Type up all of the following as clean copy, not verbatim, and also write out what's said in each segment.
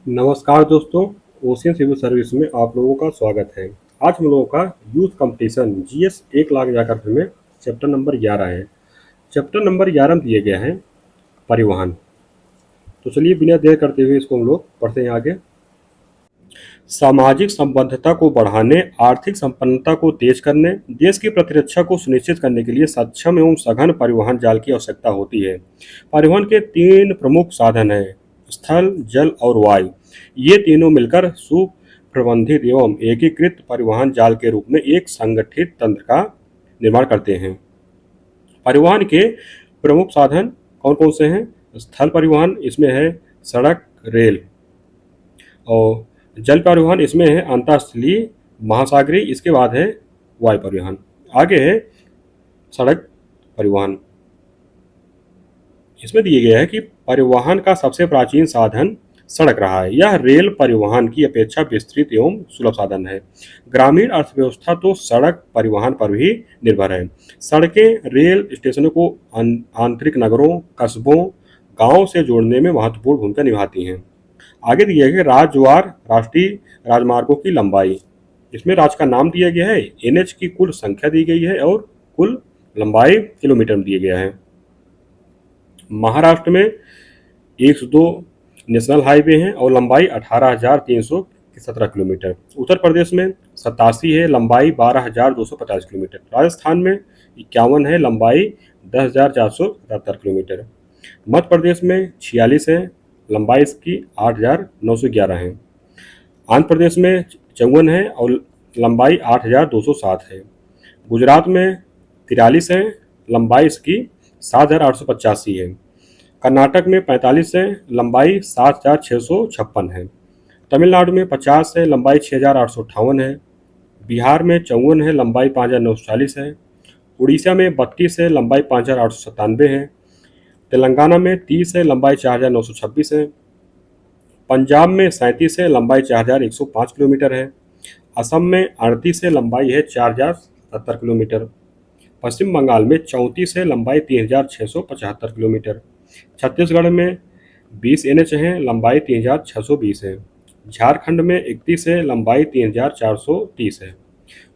नमस्कार दोस्तों, ocean civil service में आप लोगों का स्वागत है। आज हम लोगों का यूथ कंपटीशन जीएस 1 लाख जाकर में चैप्टर नंबर 11 है। चैप्टर नंबर 11 में दिए गए हैं परिवहन। तो चलिए बिना देर करते हुए इसको हम लोग पढ़ते हैं आगे। सामाजिक संबद्धता को बढ़ाने, आर्थिक संपन्नता को तेज करने, देश की प्रतिरक्षा को सुनिश्चित करने के लिए सक्षम एवं सघन परिवहन जाल की आवश्यकता होती है। परिवहन के 3 प्रमुख साधन हैं: स्थल, जल और वायु। ये तीनों मिलकर सुप्रबंधित एवं एकीकृत परिवहन जाल के रूप में एक संगठित तंत्र का निर्माण करते हैं। परिवहन के प्रमुख साधन कौन कौन से हैं? स्थल परिवहन, इसमें है सड़क, रेल। और जल परिवहन, इसमें है अंतरस्थलीय, महासागरीय। इसके बाद है वायु परिवहन। आगे है सड़क परिवहन। इसमें दिए गए है कि परिवहन का सबसे प्राचीन साधन सड़क रहा है। यह रेल परिवहन की अपेक्षा विस्तृत एवं सुलभ साधन है। ग्रामीण अर्थव्यवस्था तो सड़क परिवहन पर भी निर्भर है। सड़कें रेल स्टेशनों को आंतरिक नगरों, कस्बों, गांवों से जोड़ने में महत्वपूर्ण भूमिका निभाती हैं। आगे दिया गया राजद्वार, राष्ट्रीय राजमार्गों की लंबाई। इसमें राज्य का नाम दिया गया है, एनएच की कुल संख्या दी गई है और कुल लंबाई किलोमीटर में दिया गया है। महाराष्ट्र में 102 नेशनल हाईवे हैं और लंबाई 18,317 किलोमीटर। उत्तर प्रदेश में 87 है, लंबाई 12,250 किलोमीटर। राजस्थान में 51 है, लंबाई 10,477 किलोमीटर। मध्य प्रदेश में 46 है, लंबाई इसकी 8,911 है। आंध्र प्रदेश में 54 है और लंबाई 8,207 है। गुजरात में 43 है, लंबाई इसकी 7,885 है। कर्नाटक में 45 है, लंबाई 7,656 है। तमिलनाडु में 50 है, लंबाई 6,858 है। बिहार में 54 है, लंबाई 5,940 है। उड़ीसा में 32 है, लंबाई 5,897 है। तेलंगाना में 30 है, लंबाई 4,926 है। पंजाब में 37 है, लंबाई 4,105 किलोमीटर है। असम में 38 है, लंबाई है 4,070 किलोमीटर। पश्चिम बंगाल में 34 है, लंबाई 3,675 किलोमीटर। छत्तीसगढ़ में 20 एनएच है, लंबाई 3,620 है। झारखंड में 31 है, लंबाई 3,430 है।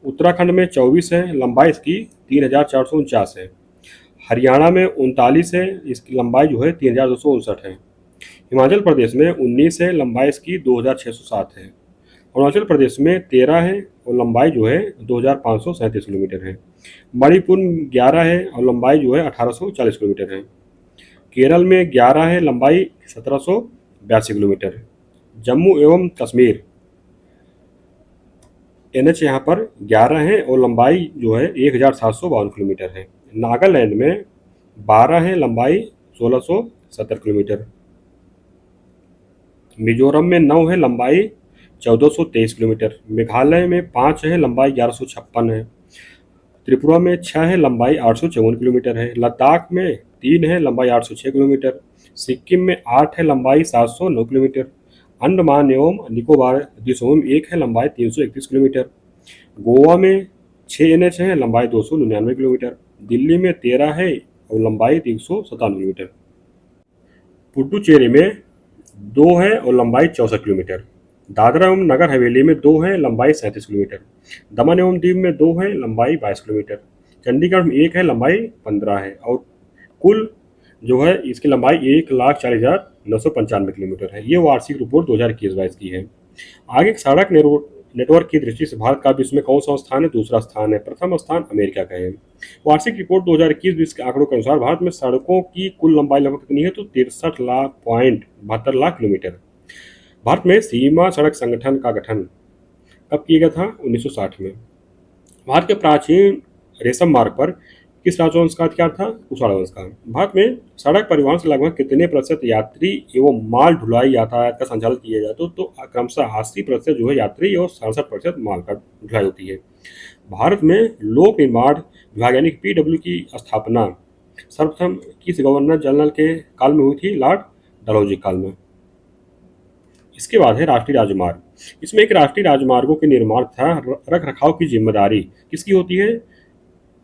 उत्तराखंड में 24 है, लंबाई इसकी 3,449 है। हरियाणा में 39 है, इसकी लंबाई जो है 3,259 है। हिमाचल प्रदेश में 19 है, लंबाई इसकी 2,607 है। अरुणाचल प्रदेश में 13 है और लंबाई जो है 2,537 किलोमीटर है। मणिपुर 11 है और लंबाई जो है 1,840 किलोमीटर है। केरल में 11 है, लंबाई 1,782 किलोमीटर। जम्मू एवं कश्मीर एनएच यहाँ पर 11 है और लंबाई जो है 1,752 किलोमीटर है। नागालैंड में 12 है, लंबाई 1,670 किलोमीटर। मिजोरम में 9 है, लंबाई 1,423 किलोमीटर। मेघालय में 5 है, लंबाई 1,156 है। त्रिपुरा में 6 है, लंबाई 854 किलोमीटर है। लद्दाख में 3 है, लंबाई 806 किलोमीटर। सिक्किम में 8 है, लंबाई 709 किलोमीटर। अंडमान एवं निकोबार द्वीप समूह में 1 है, लंबाई 331 किलोमीटर। गोवा में 6 एनएच है, लंबाई 299 किलोमीटर। दिल्ली में 13 है और लंबाई 397 किलोमीटर। पुडुचेरी में 2 है और लंबाई 64 किलोमीटर। दादरा एवं नगर हवेली में 2 है, लंबाई 37 किलोमीटर। दमन एवं दीव में 2 है, लंबाई 22 किलोमीटर। चंडीगढ़ में 1 है, लंबाई 15 है। और कुल जो है इसकी लंबाई 1,40,995 किलोमीटर है। ये वार्षिक रिपोर्ट 2021-22 की है। आगे सड़क नेटवर्क की दृष्टि से भारत का विश्व में कौन सा स्थान है? दूसरा स्थान है। प्रथम स्थान अमेरिका का है। वार्षिक रिपोर्ट 2021-22 के आंकड़ों के अनुसार भारत में सड़कों की कुल लंबाई लगभग कितनी है? तो 63,72 लाख किलोमीटर। भारत में सीमा सड़क संगठन का गठन कब किया गया था? 1960 में। भारत के प्राचीन रेशम मार्ग पर किस राजवंश का अधिकार था? कुशल वंश का। भारत में सड़क परिवहन से लगभग कितने प्रतिशत यात्री एवं माल ढुलाई यातायात का संचालन किया जाता है? तो क्रमशः 80% जो है यात्री और 67% माल का ढुलाई होती है। भारत में लोक निर्माण विभाग यानी पीडब्ल्यू की स्थापना सर्वप्रथम किस गवर्नर जनरल के काल में हुई थी? लॉर्ड डलहौजी काल में। इसके बाद है राष्ट्रीय राजमार्ग। इसमें एक राष्ट्रीय राजमार्गों के निर्माण तथा रख रखाव की जिम्मेदारी किसकी होती है?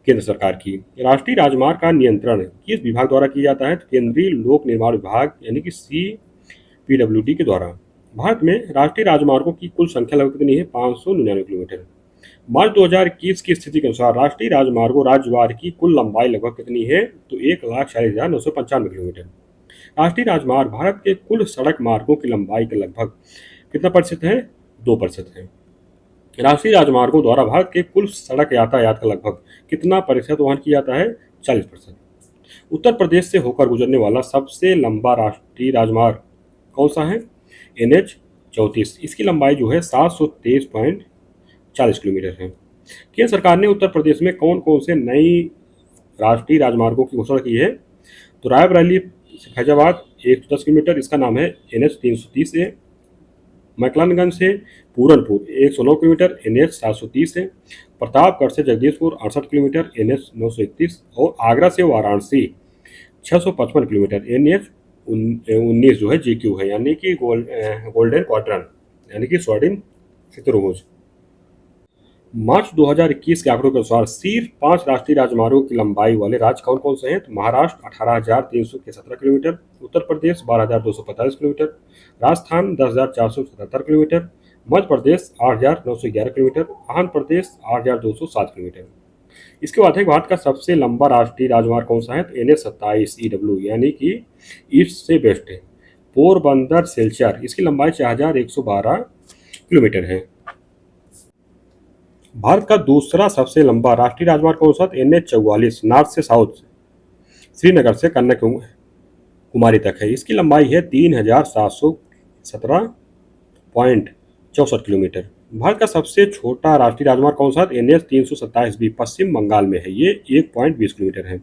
केंद्र सरकार की। राष्ट्रीय राजमार्ग का नियंत्रण किस विभाग द्वारा किया जाता है? तो केंद्रीय लोक निर्माण विभाग यानी कि CPWD के द्वारा। भारत में राष्ट्रीय राजमार्गों की कुल संख्या लगभग कितनी है? 599 किलोमीटर। मार्च 2021 की स्थिति के अनुसार राष्ट्रीय राजमार्गों राज्यवार की कुल लंबाई लगभग कितनी है? तो 1,40,995 किलोमीटर। राष्ट्रीय राजमार्ग भारत के कुल सड़क मार्गों की लंबाई के लगभग कितना प्रतिशत है? 2% है। राष्ट्रीय राजमार्गों द्वारा भारत के कुल सड़क यातायात का लगभग कितना प्रतिशत वहन किया जाता है? 40%। उत्तर प्रदेश से होकर गुजरने वाला सबसे लंबा राष्ट्रीय राजमार्ग कौन सा है? NH 34। इसकी लंबाई जो है 723.40 किलोमीटर है। केंद्र सरकार ने उत्तर प्रदेश में कौन कौन से नई राष्ट्रीय राजमार्गों की घोषणा की है? तो रायबरेली से फैजाबाद 110 किलोमीटर, इसका नाम है NH 330 है। मैकलानगंज से पूरनपुर 109 किलोमीटर, NH 730 है। प्रतापगढ़ से जगदीशपुर 68 किलोमीटर, NH 931। और आगरा से वाराणसी 655 किलोमीटर, NH 19 जो है GQ है, यानी कि गोल्डन क्वाड्रन, यानी कि स्वर्णिम चतुर्भुज। मार्च 2021 के आंकड़ों के अनुसार सिर्फ 5 राष्ट्रीय राजमार्गों की लंबाई वाले राज्य कौन कौन से हैं? तो Maharashtra 18,317 kilometre, Uttar Pradesh 12,245 kilometre, Rajasthan 10,477 kilometre, Madhya Pradesh 8,911 kilometre, Andhra Pradesh 8,207 kilometre. इसके बाद है भारत का सबसे लंबा राष्ट्रीय राजमार्ग कौन सा है? तो NH 27 EW, यानी कि ईस्ट से वेस्ट है, पोरबंदर सिलचर। इसकी लंबाई 4,112 किलोमीटर है। भारत का दूसरा सबसे लंबा राष्ट्रीय राजमार्ग कौन सा? NH 44 नॉर्थ से साउथ, श्रीनगर से कन्याकुमारी तक है। इसकी लंबाई है 3,717.64 किलोमीटर। भारत का सबसे छोटा राष्ट्रीय राजमार्ग कौन सा? NH 327B पश्चिम बंगाल में है, ये 1.20 किलोमीटर है।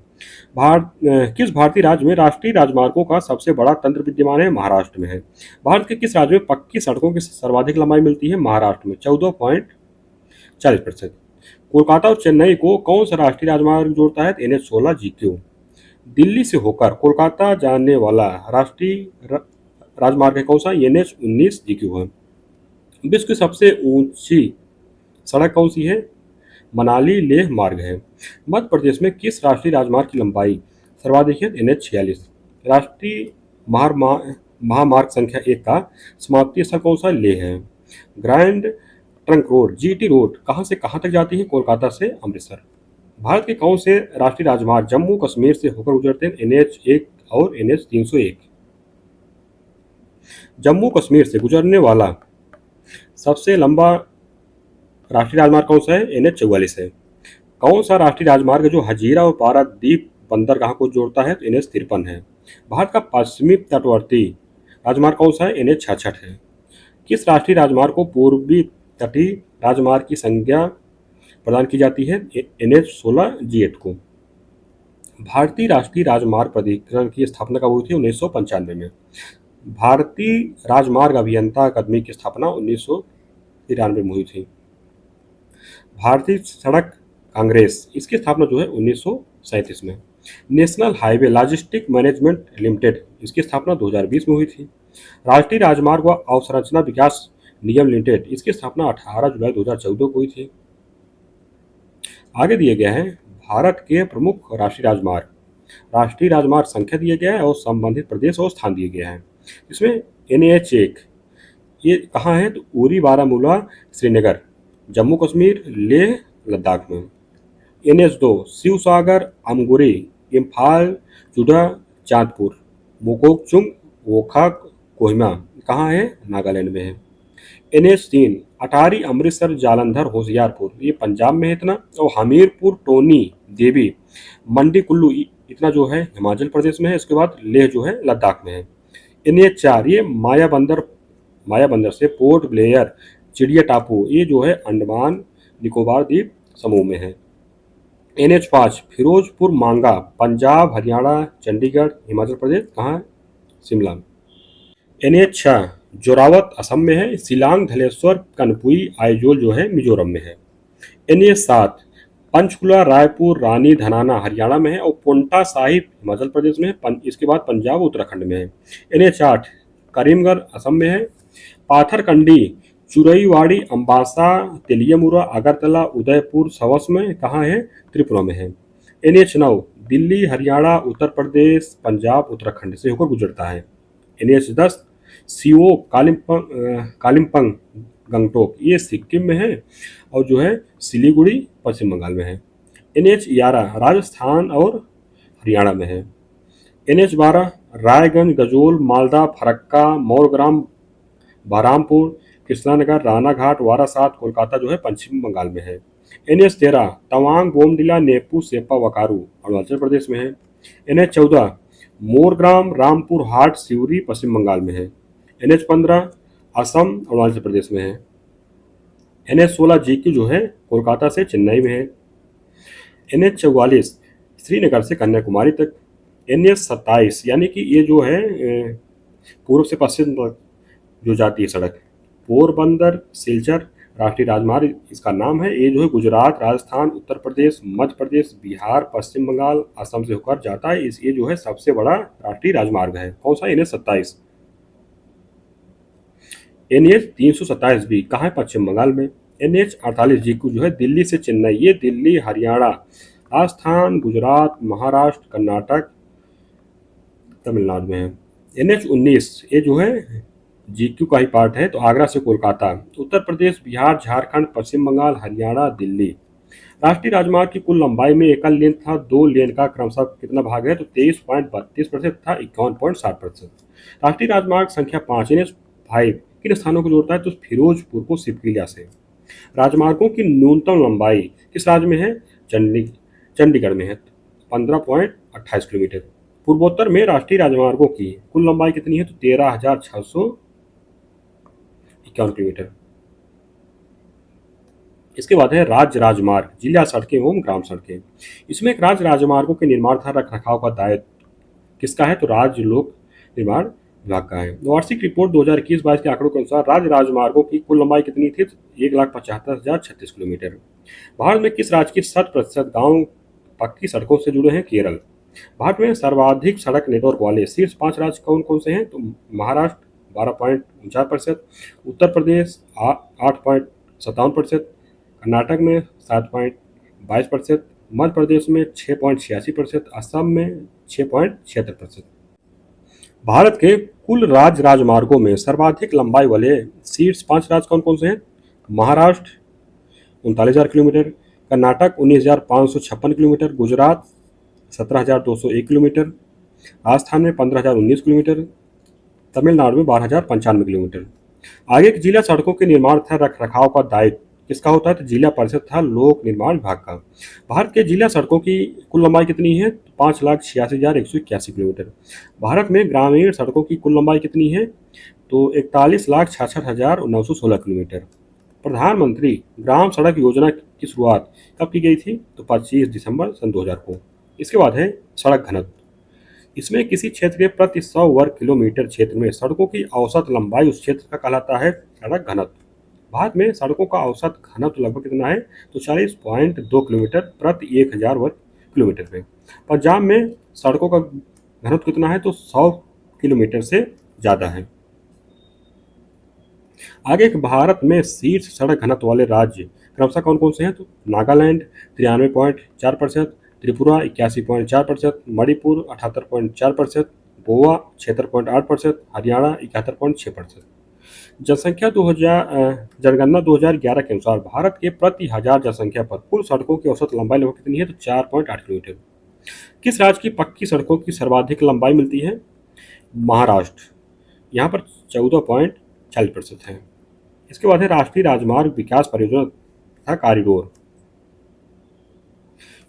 किस भारतीय राज्य में राष्ट्रीय राजमार्गों का सबसे बड़ा तंत्र विद्यमान है? महाराष्ट्र में है। भारत के किस राज्य में पक्की सड़कों की सर्वाधिक लंबाई मिलती है? महाराष्ट्र में 14.40%। कोलकाता और चेन्नई को कौन सा राष्ट्रीय राजमार्ग जोड़ता है? NH 16 GQ। दिल्ली से होकर कोलकाता जाने वाला राष्ट्रीय राजमार्ग है कौन सा? NH 19 GQ है। विश्व की सबसे ऊंची सड़क कौन सी है? मनाली लेह मार्ग है। मध्य प्रदेश में किस राष्ट्रीय राजमार्ग की लंबाई सर्वाधिक है? NH 46। राष्ट्रीय महामार्ग संख्या 1 का समाप्ति स्थल कौन सा? लेह है। Grand trunk road GT road कहाँ से कहाँ तक जाती है? कोलकाता से अमृतसर। भारत के कौन से राष्ट्रीय राजमार्ग जम्मू कश्मीर से होकर गुजरते हैं? NH 1 और NH 301। जम्मू कश्मीर से गुजरने वाला सबसे लंबा राष्ट्रीय राजमार्ग कौन सा है? NH 44 है। कौन सा राष्ट्रीय राजमार्ग जो हजीरा और पारादीप बंदरगाह को जोड़ता है? तो NH 53 है। भारत का पश्चिमी तटवर्ती राजमार्ग कौन सा है? NH 66 है। किस राष्ट्रीय राजमार्ग को पूर्वी तटीय राजमार्ग की संज्ञा प्रदान की जाती है? NH 16 G8 को। भारतीय राष्ट्रीय राजमार्ग प्राधिकरण की स्थापना कब हुई थी? 1995 में। भारतीय राजमार्ग अभियंता अकादमी की स्थापना 1993 में हुई थी। भारतीय सड़क कांग्रेस, इसकी स्थापना जो है 1937 में। National highway logistic management limited, इसकी स्थापना 2020 में हुई थी। राष्ट्रीय राजमार्ग व अवसंरचना विकास निगम लिमिटेड, इसकी स्थापना 18 जुलाई 2014 को हुई थी। आगे दिए गए हैं भारत के प्रमुख राष्ट्रीय राजमार्ग संख्या दिए गया है और संबंधित प्रदेश और स्थान दिए गए हैं। इसमें NH 1 ये कहाँ है? तो उरी बारामूला श्रीनगर जम्मू कश्मीर लेह लद्दाख में। NH 2 शिवसागर अमगुरी इम्फाल चुड़ा चांदपुर मोकोकचुंग वोखा कोहिमा कहाँ है? नागालैंड में है। NH 3 अटारी अमृतसर जालंधर होशियारपुर, ये पंजाब में है इतना। और हमीरपुर टोनी देवी मंडी कुल्लू इतना जो है हिमाचल प्रदेश में है। इसके बाद लेह जो है लद्दाख में है। NH 4 ये मायाबंदर से पोर्ट ब्लेयर चिड़िया टापू, ये जो है अंडमान निकोबार द्वीप समूह में है। NH 5 फिरोजपुर मांगा पंजाब हरियाणा चंडीगढ़ हिमाचल प्रदेश कहाँ? शिमला। NH 6 जोरावत असम में है। शिलांग धलेश्वर कनपुई आइजोल जो है मिजोरम में है। NH 7 पंचकुला रायपुर रानी धनाना हरियाणा में है और पोंटा साहिब हिमाचल प्रदेश में है। इसके बाद पंजाब उत्तराखंड में है। NH 8 करीमगढ़ असम में है। पाथरकंडी चुरईवाड़ी अम्बासा तेलियामुरा अगरतला उदयपुर सवस में कहाँ है? त्रिपुरा में है। NH 9 दिल्ली हरियाणा उत्तर प्रदेश पंजाब उत्तराखंड से होकर गुजरता है। NH 10 सिओक, कालिम्पोंग, गंगटोक ये सिक्किम में है, और जो है सिलीगुड़ी पश्चिम बंगाल में है। NH11 राजस्थान और हरियाणा में है। NH12 रायगंज, गजोल, मालदा, फरक्का, मौलग्राम, बहरामपुर, कृष्णानगर, रानाघाट, वारासात, कोलकाता जो है पश्चिम बंगाल में है। NH13 तवांग, बोमडिला, नेपू, सेप्पा, वकारू अरुणाचल प्रदेश में है। NH14 मोरग्राम, रामपुर हाट, सिवरी पश्चिम बंगाल में है। NH15 असम अरुणाचल प्रदेश में है। NH16 जीक्यू जो है कोलकाता से चेन्नई में है। NH44 श्रीनगर से कन्याकुमारी तक। NH27 यानी कि ये जो है पूर्व से पश्चिम तक जो जाती है सड़क, पोरबंदर सिलचर राष्ट्रीय राजमार्ग इसका नाम है। ये जो है गुजरात, राजस्थान, उत्तर प्रदेश, मध्य प्रदेश, बिहार, पश्चिम बंगाल, असम से होकर जाता है। ये जो है सबसे बड़ा राष्ट्रीय राजमार्ग है। कौन सा? NH27। NH327 भी कहाँ है? पश्चिम बंगाल में। NH48 जीक्यू जो है दिल्ली से चेन्नई, ये दिल्ली, हरियाणा, राजस्थान, गुजरात, महाराष्ट्र, कर्नाटक, तमिलनाडु में है। NH19 ये जो है जीक्यू का ही पार्ट है, तो आगरा से कोलकाता, उत्तर प्रदेश, बिहार, झारखंड, पश्चिम बंगाल, हरियाणा, दिल्ली। राष्ट्रीय राजमार्ग की कुल लंबाई में एकल लेन था 2 लेन का क्रमशः कितना भाग है? तो 23.32% तथा 51.60%। राष्ट्रीय राजमार्ग संख्या 5 NH5 किन स्थानों को जोड़ता है? तो फिरोजपुर को सिपकिलिया से। राजमार्गों की न्यूनतम लंबाई किस राज्य में है? चंडीगढ़ में है, 15.28 किलोमीटर। पूर्वोत्तर में राष्ट्रीय राजमार्गों की कुल लंबाई कितनी है? तो 13,651 किलोमीटर। इसके बाद है राज्य राजमार्ग, जिला सड़कें एवं ग्राम सड़कें। इसमें एक राज्य राजमार्गों के निर्माण तथा रख रखाव का दायित्व किसका है? तो राज्य लोक निर्माण विभाग का है। वार्षिक रिपोर्ट 2021-22 के आंकड़ों के अनुसार राज्य राजमार्गों की कुल लंबाई कितनी थी? 1,75,036 किलोमीटर। भारत में किस राज्य की 60% गांव पक्की सड़कों से जुड़े हैं? केरल। भारत में सर्वाधिक सड़क नेटवर्क वाले शीर्ष 5 राज्य कौन कौन से हैं? तो महाराष्ट्र 12.49%, उत्तर प्रदेश 8.57%, कर्नाटक में 7.22%, मध्य प्रदेश में 6.86%, असम में 6.76%। भारत के कुल राज्य राजमार्गों में सर्वाधिक लंबाई वाले शीर्ष 5 राज्य कौन कौन से हैं? Maharashtra 39,000 kilometre, Karnataka 19,556 kilometre, Gujarat 17,201 kilometre, Rajasthan में 15,019 किलोमीटर, तमिलनाडु में 12,095 किलोमीटर। आगे की जिला सड़कों के निर्माण तथा रख रखाव का दायित्व किसका होता है? तो जिला परिषद तथा लोक निर्माण विभाग का। भारत के जिला सड़कों की कुल लंबाई कितनी है? 5,86,181 किलोमीटर। भारत में ग्रामीण सड़कों की कुल लंबाई कितनी है? तो 41,66,916 किलोमीटर। प्रधानमंत्री ग्राम सड़क योजना की शुरुआत कब की गई थी? तो 25 दिसंबर सन 2000 को। इसके बाद है सड़क घनत्व। इसमें किसी क्षेत्र के प्रति 100 वर्ग किलोमीटर क्षेत्र में सड़कों की औसत लंबाई उस क्षेत्र का कहलाता है सड़क घनत्व। भारत में सड़कों का औसत घनत्व लगभग कितना है? तो 40.2 किलोमीटर प्रति 1,000 वर्ग किलोमीटर में। पंजाब में सड़कों का घनत्व कितना है? तो 100 किलोमीटर से ज़्यादा है। आगे भारत में शीर्ष सड़क घनत्व वाले राज्य क्रमशः कौन कौन से हैं? तो नागालैंड 93.4%, त्रिपुरा 81.4%, मणिपुर 78.4%, गोवा 76.8%, हरियाणा 71.6%। जनगणना 2011 के अनुसार भारत के प्रति हजार जनसंख्या पर कुल सड़कों की औसत लंबाई लगभग कितनी है? तो 4.8 किलोमीटर। किस राज्य की पक्की सड़कों की सर्वाधिक लंबाई मिलती है? महाराष्ट्र, यहाँ पर 14.40% है। इसके बाद है राष्ट्रीय राजमार्ग विकास परियोजना तथा कॉरिडोर।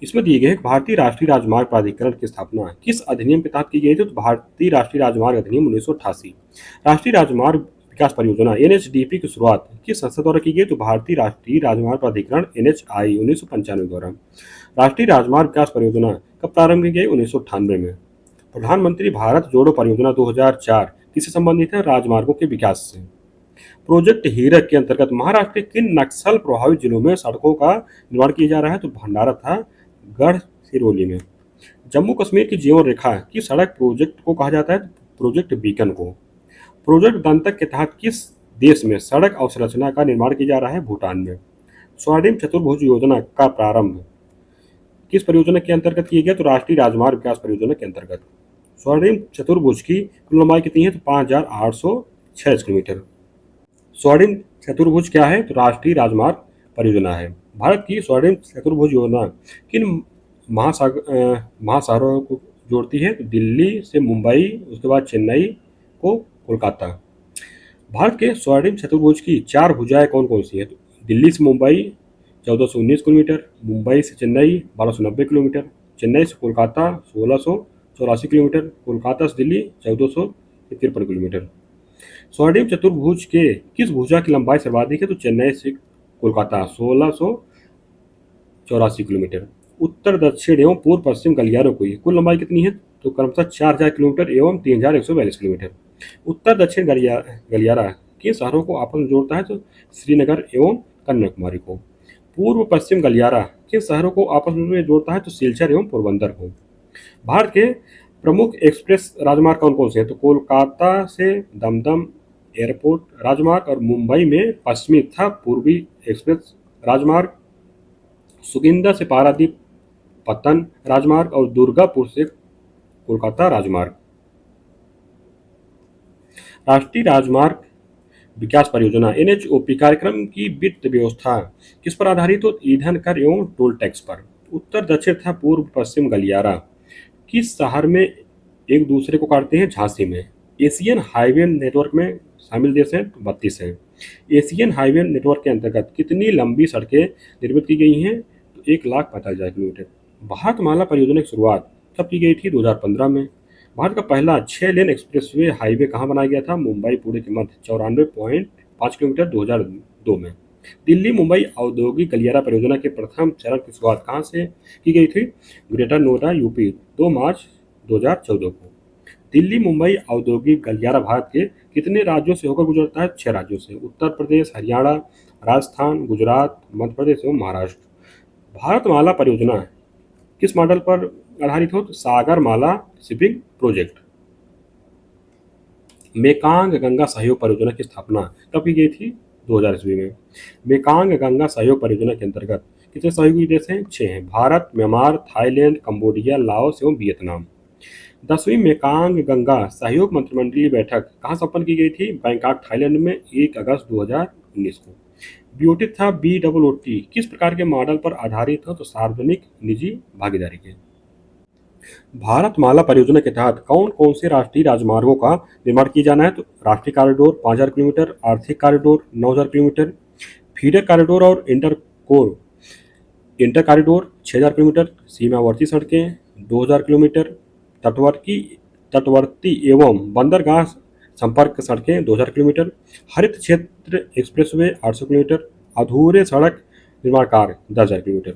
इसमें दिए गए भारतीय राष्ट्रीय राजमार्ग प्राधिकरण की स्थापना किस अधिनियम के तहत की गई थी? तो भारतीय राष्ट्रीय राजमार्ग अधिनियम 1988। राष्ट्रीय राजमार्ग विकास परियोजना NHDP की शुरुआत किस संस्था द्वारा की गई? तो भारतीय राष्ट्रीय राजमार्ग प्राधिकरण NHAI 1995 द्वारा। राष्ट्रीय राजमार्ग विकास परियोजना कब प्रारंभ की गई? 1998 में। प्रधानमंत्री भारत जोड़ो परियोजना 2004 किससे संबंधित है? राजमार्गों के विकास से। प्रोजेक्ट हीरक के अंतर्गत महाराष्ट्र के किन नक्सल प्रभावित जिलों में सड़कों का निर्माण किया जा रहा है? तो भंडारा था गढ़चिरौली में। जम्मू कश्मीर की जीवन रेखा की सड़क प्रोजेक्ट को कहा जाता है? प्रोजेक्ट बीकन को। प्रोजेक्ट दंतक के तहत किस देश में सड़क अवसंरचना का निर्माण किया जा रहा है? भूटान में। स्वर्णिम चतुर्भुज योजना का प्रारंभ किस परियोजना के अंतर्गत किया गया? तो राष्ट्रीय राजमार्ग विकास परियोजना के अंतर्गत। स्वर्णिम चतुर्भुज की कुल लंबाई कितनी है? तो 5,800 किलोमीटर। स्वर्णिम चतुर्भुज क्या है? तो राष्ट्रीय राजमार्ग परियोजना है। भारत की स्वर्णिम चतुर्भुज योजना किन महासागरों को जोड़ती है? तो दिल्ली से मुंबई, उसके बाद चेन्नई को कोलकाता। भारत के स्वर्णिम चतुर्भुज की चार भुजाएं कौन कौन सी है? तो दिल्ली से मुंबई 1419 किलोमीटर, मुंबई से चेन्नई 1290 किलोमीटर, चेन्नई से कोलकाता 1684 किलोमीटर, कोलकाता से दिल्ली 1453 किलोमीटर। स्वर्णिम चतुर्भुज के किस भुजा की लंबाई सर्वाधिक है? तो चेन्नई से कोलकाता 1684 किलोमीटर। उत्तर दक्षिण एवं पूर्व पश्चिम गलियारों की कुल लंबाई कितनी है? तो क्रमशः 4000 किलोमीटर एवं 3142 किलोमीटर। उत्तर दक्षिण गलियारा किन शहरों को आपस में जोड़ता है? तो श्रीनगर एवं कन्याकुमारी को। पूर्व पश्चिम गलियारा किन शहरों को आपस में जोड़ता है? तो सिलचर एवं पोरबंदर को। भारत के प्रमुख एक्सप्रेस राजमार्ग कौन कौन से हैं? तो कोलकाता से दमदम एयरपोर्ट राजमार्ग और मुंबई में पश्चिमी तथा पूर्वी एक्सप्रेस राजमार्ग, सुकिंदा से पारादीप पतन राजमार्ग और दुर्गापुर से कोलकाता राजमार्ग। राष्ट्रीय राजमार्ग विकास परियोजना एनएचओपी कार्यक्रम की वित्त व्यवस्था किस पर आधारित हो? ईंधन कर एवं टोल टैक्स पर। उत्तर दक्षिण तथा पूर्व पश्चिम गलियारा किस शहर में एक दूसरे को काटते हैं? झांसी में। एशियन हाईवे नेटवर्क में शामिल देश हैं? 32 हैं। एशियन हाईवे नेटवर्क के अंतर्गत कितनी लंबी सड़कें निर्मित की गई हैं? तो 1,45,000 किलोमीटर। भारतमाला परियोजना की शुरुआत कब की गई थी? 2015 में। भारत का पहला 6 लेन एक्सप्रेसवे हाईवे कहाँ बनाया गया था? मुंबई पुणे के मध्य 94.5 किलोमीटर 2002 में। दिल्ली मुंबई औद्योगिक गलियारा परियोजना के प्रथम चरण की शुरुआत कहाँ से की गई थी? ग्रेटर नोएडा यूपी 2 मार्च 2014 को। दिल्ली मुंबई औद्योगिक गलियारा भारत के कितने राज्यों से होकर गुजरता है? 6 राज्यों से। उत्तर प्रदेश, हरियाणा, राजस्थान, गुजरात, मध्य प्रदेश एवं महाराष्ट्र। भारतमाला परियोजना किस मॉडल पर आधारित हो? तो Sagarmala shipping project. Mekong Ganga सहयोग परियोजना की स्थापना कब की गई थी? 2000 ईस्वी में। मेकांग गंगा सहयोग परियोजना के अंतर्गत कितने सहयोगी देश हैं? 6 हैं। Bharat, Myanmar, Thailand, Cambodia, Laos एवं वियतनाम। 10वीं मेकांग गंगा सहयोग मंत्रिमंडलीय बैठक कहाँ संपन्न की गई थी? बैंकॉक, थाईलैंड में 1 अगस्त 2019 को। बीओटी तथा बीओटी किस प्रकार के मॉडल पर आधारित हो? तो सार्वजनिक निजी भागीदारी के। भारतमाला परियोजना के तहत कौन कौन से राष्ट्रीय राजमार्गों का निर्माण किया जाना है? तो राष्ट्रीय कॉरिडोर 5000 किलोमीटर, आर्थिक कॉरिडोर 9000 किलोमीटर, फीडर कॉरिडोर और इंटर कॉरिडोर 6000 किलोमीटर, सीमावर्ती सड़कें 2000 किलोमीटर, तटवर्ती एवं बंदरगाह संपर्क सड़कें 2000 किलोमीटर, हरित क्षेत्र एक्सप्रेसवे 800 किलोमीटर, अधूरे सड़क निर्माण कार्य 10,000 किलोमीटर।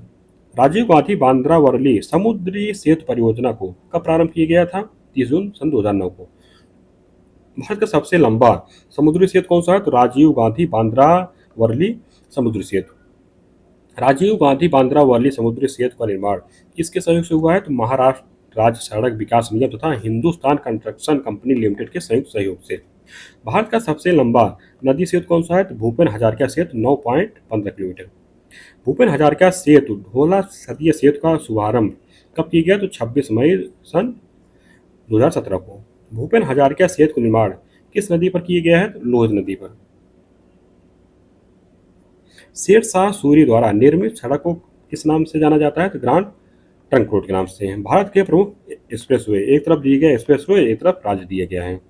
राजीव गांधी बांद्रा वर्ली समुद्री सेतु परियोजना को कब प्रारंभ किया गया था? 30 जून सन 2009 को। भारत का सबसे लंबा समुद्री सेतु कौन सा है? तो राजीव गांधी बांद्रा वर्ली समुद्री सेतु। राजीव गांधी बांद्रा वर्ली समुद्री सेतु का निर्माण किसके सहयोग से हुआ है? तो महाराष्ट्र राज्य सड़क विकास निगम तथा हिंदुस्तान कंस्ट्रक्शन कंपनी लिमिटेड के संयुक्त सहयोग से। भारत का सबसे लंबा नदी सेतु कौन सा है? तो भूपेन हजारिका सेतु 9.15 किलोमीटर। भूपेन हजारिका सेतु ढोला सदीय सेतु का शुभारंभ कब किया गया? तो 26 मई सन 2017 को। भूपेन हजारिका सेतु का निर्माण किस नदी पर किया गया है? तो लोहित नदी पर। शेरशाह सूरी द्वारा निर्मित सड़क को किस नाम से जाना जाता है? तो ग्रांड ट्रंक रोड के नाम से। भारत के प्रमुख एक्सप्रेसवे, एक तरफ दिए गए एक्सप्रेसवे, एक तरफ राज्य दिया गया है।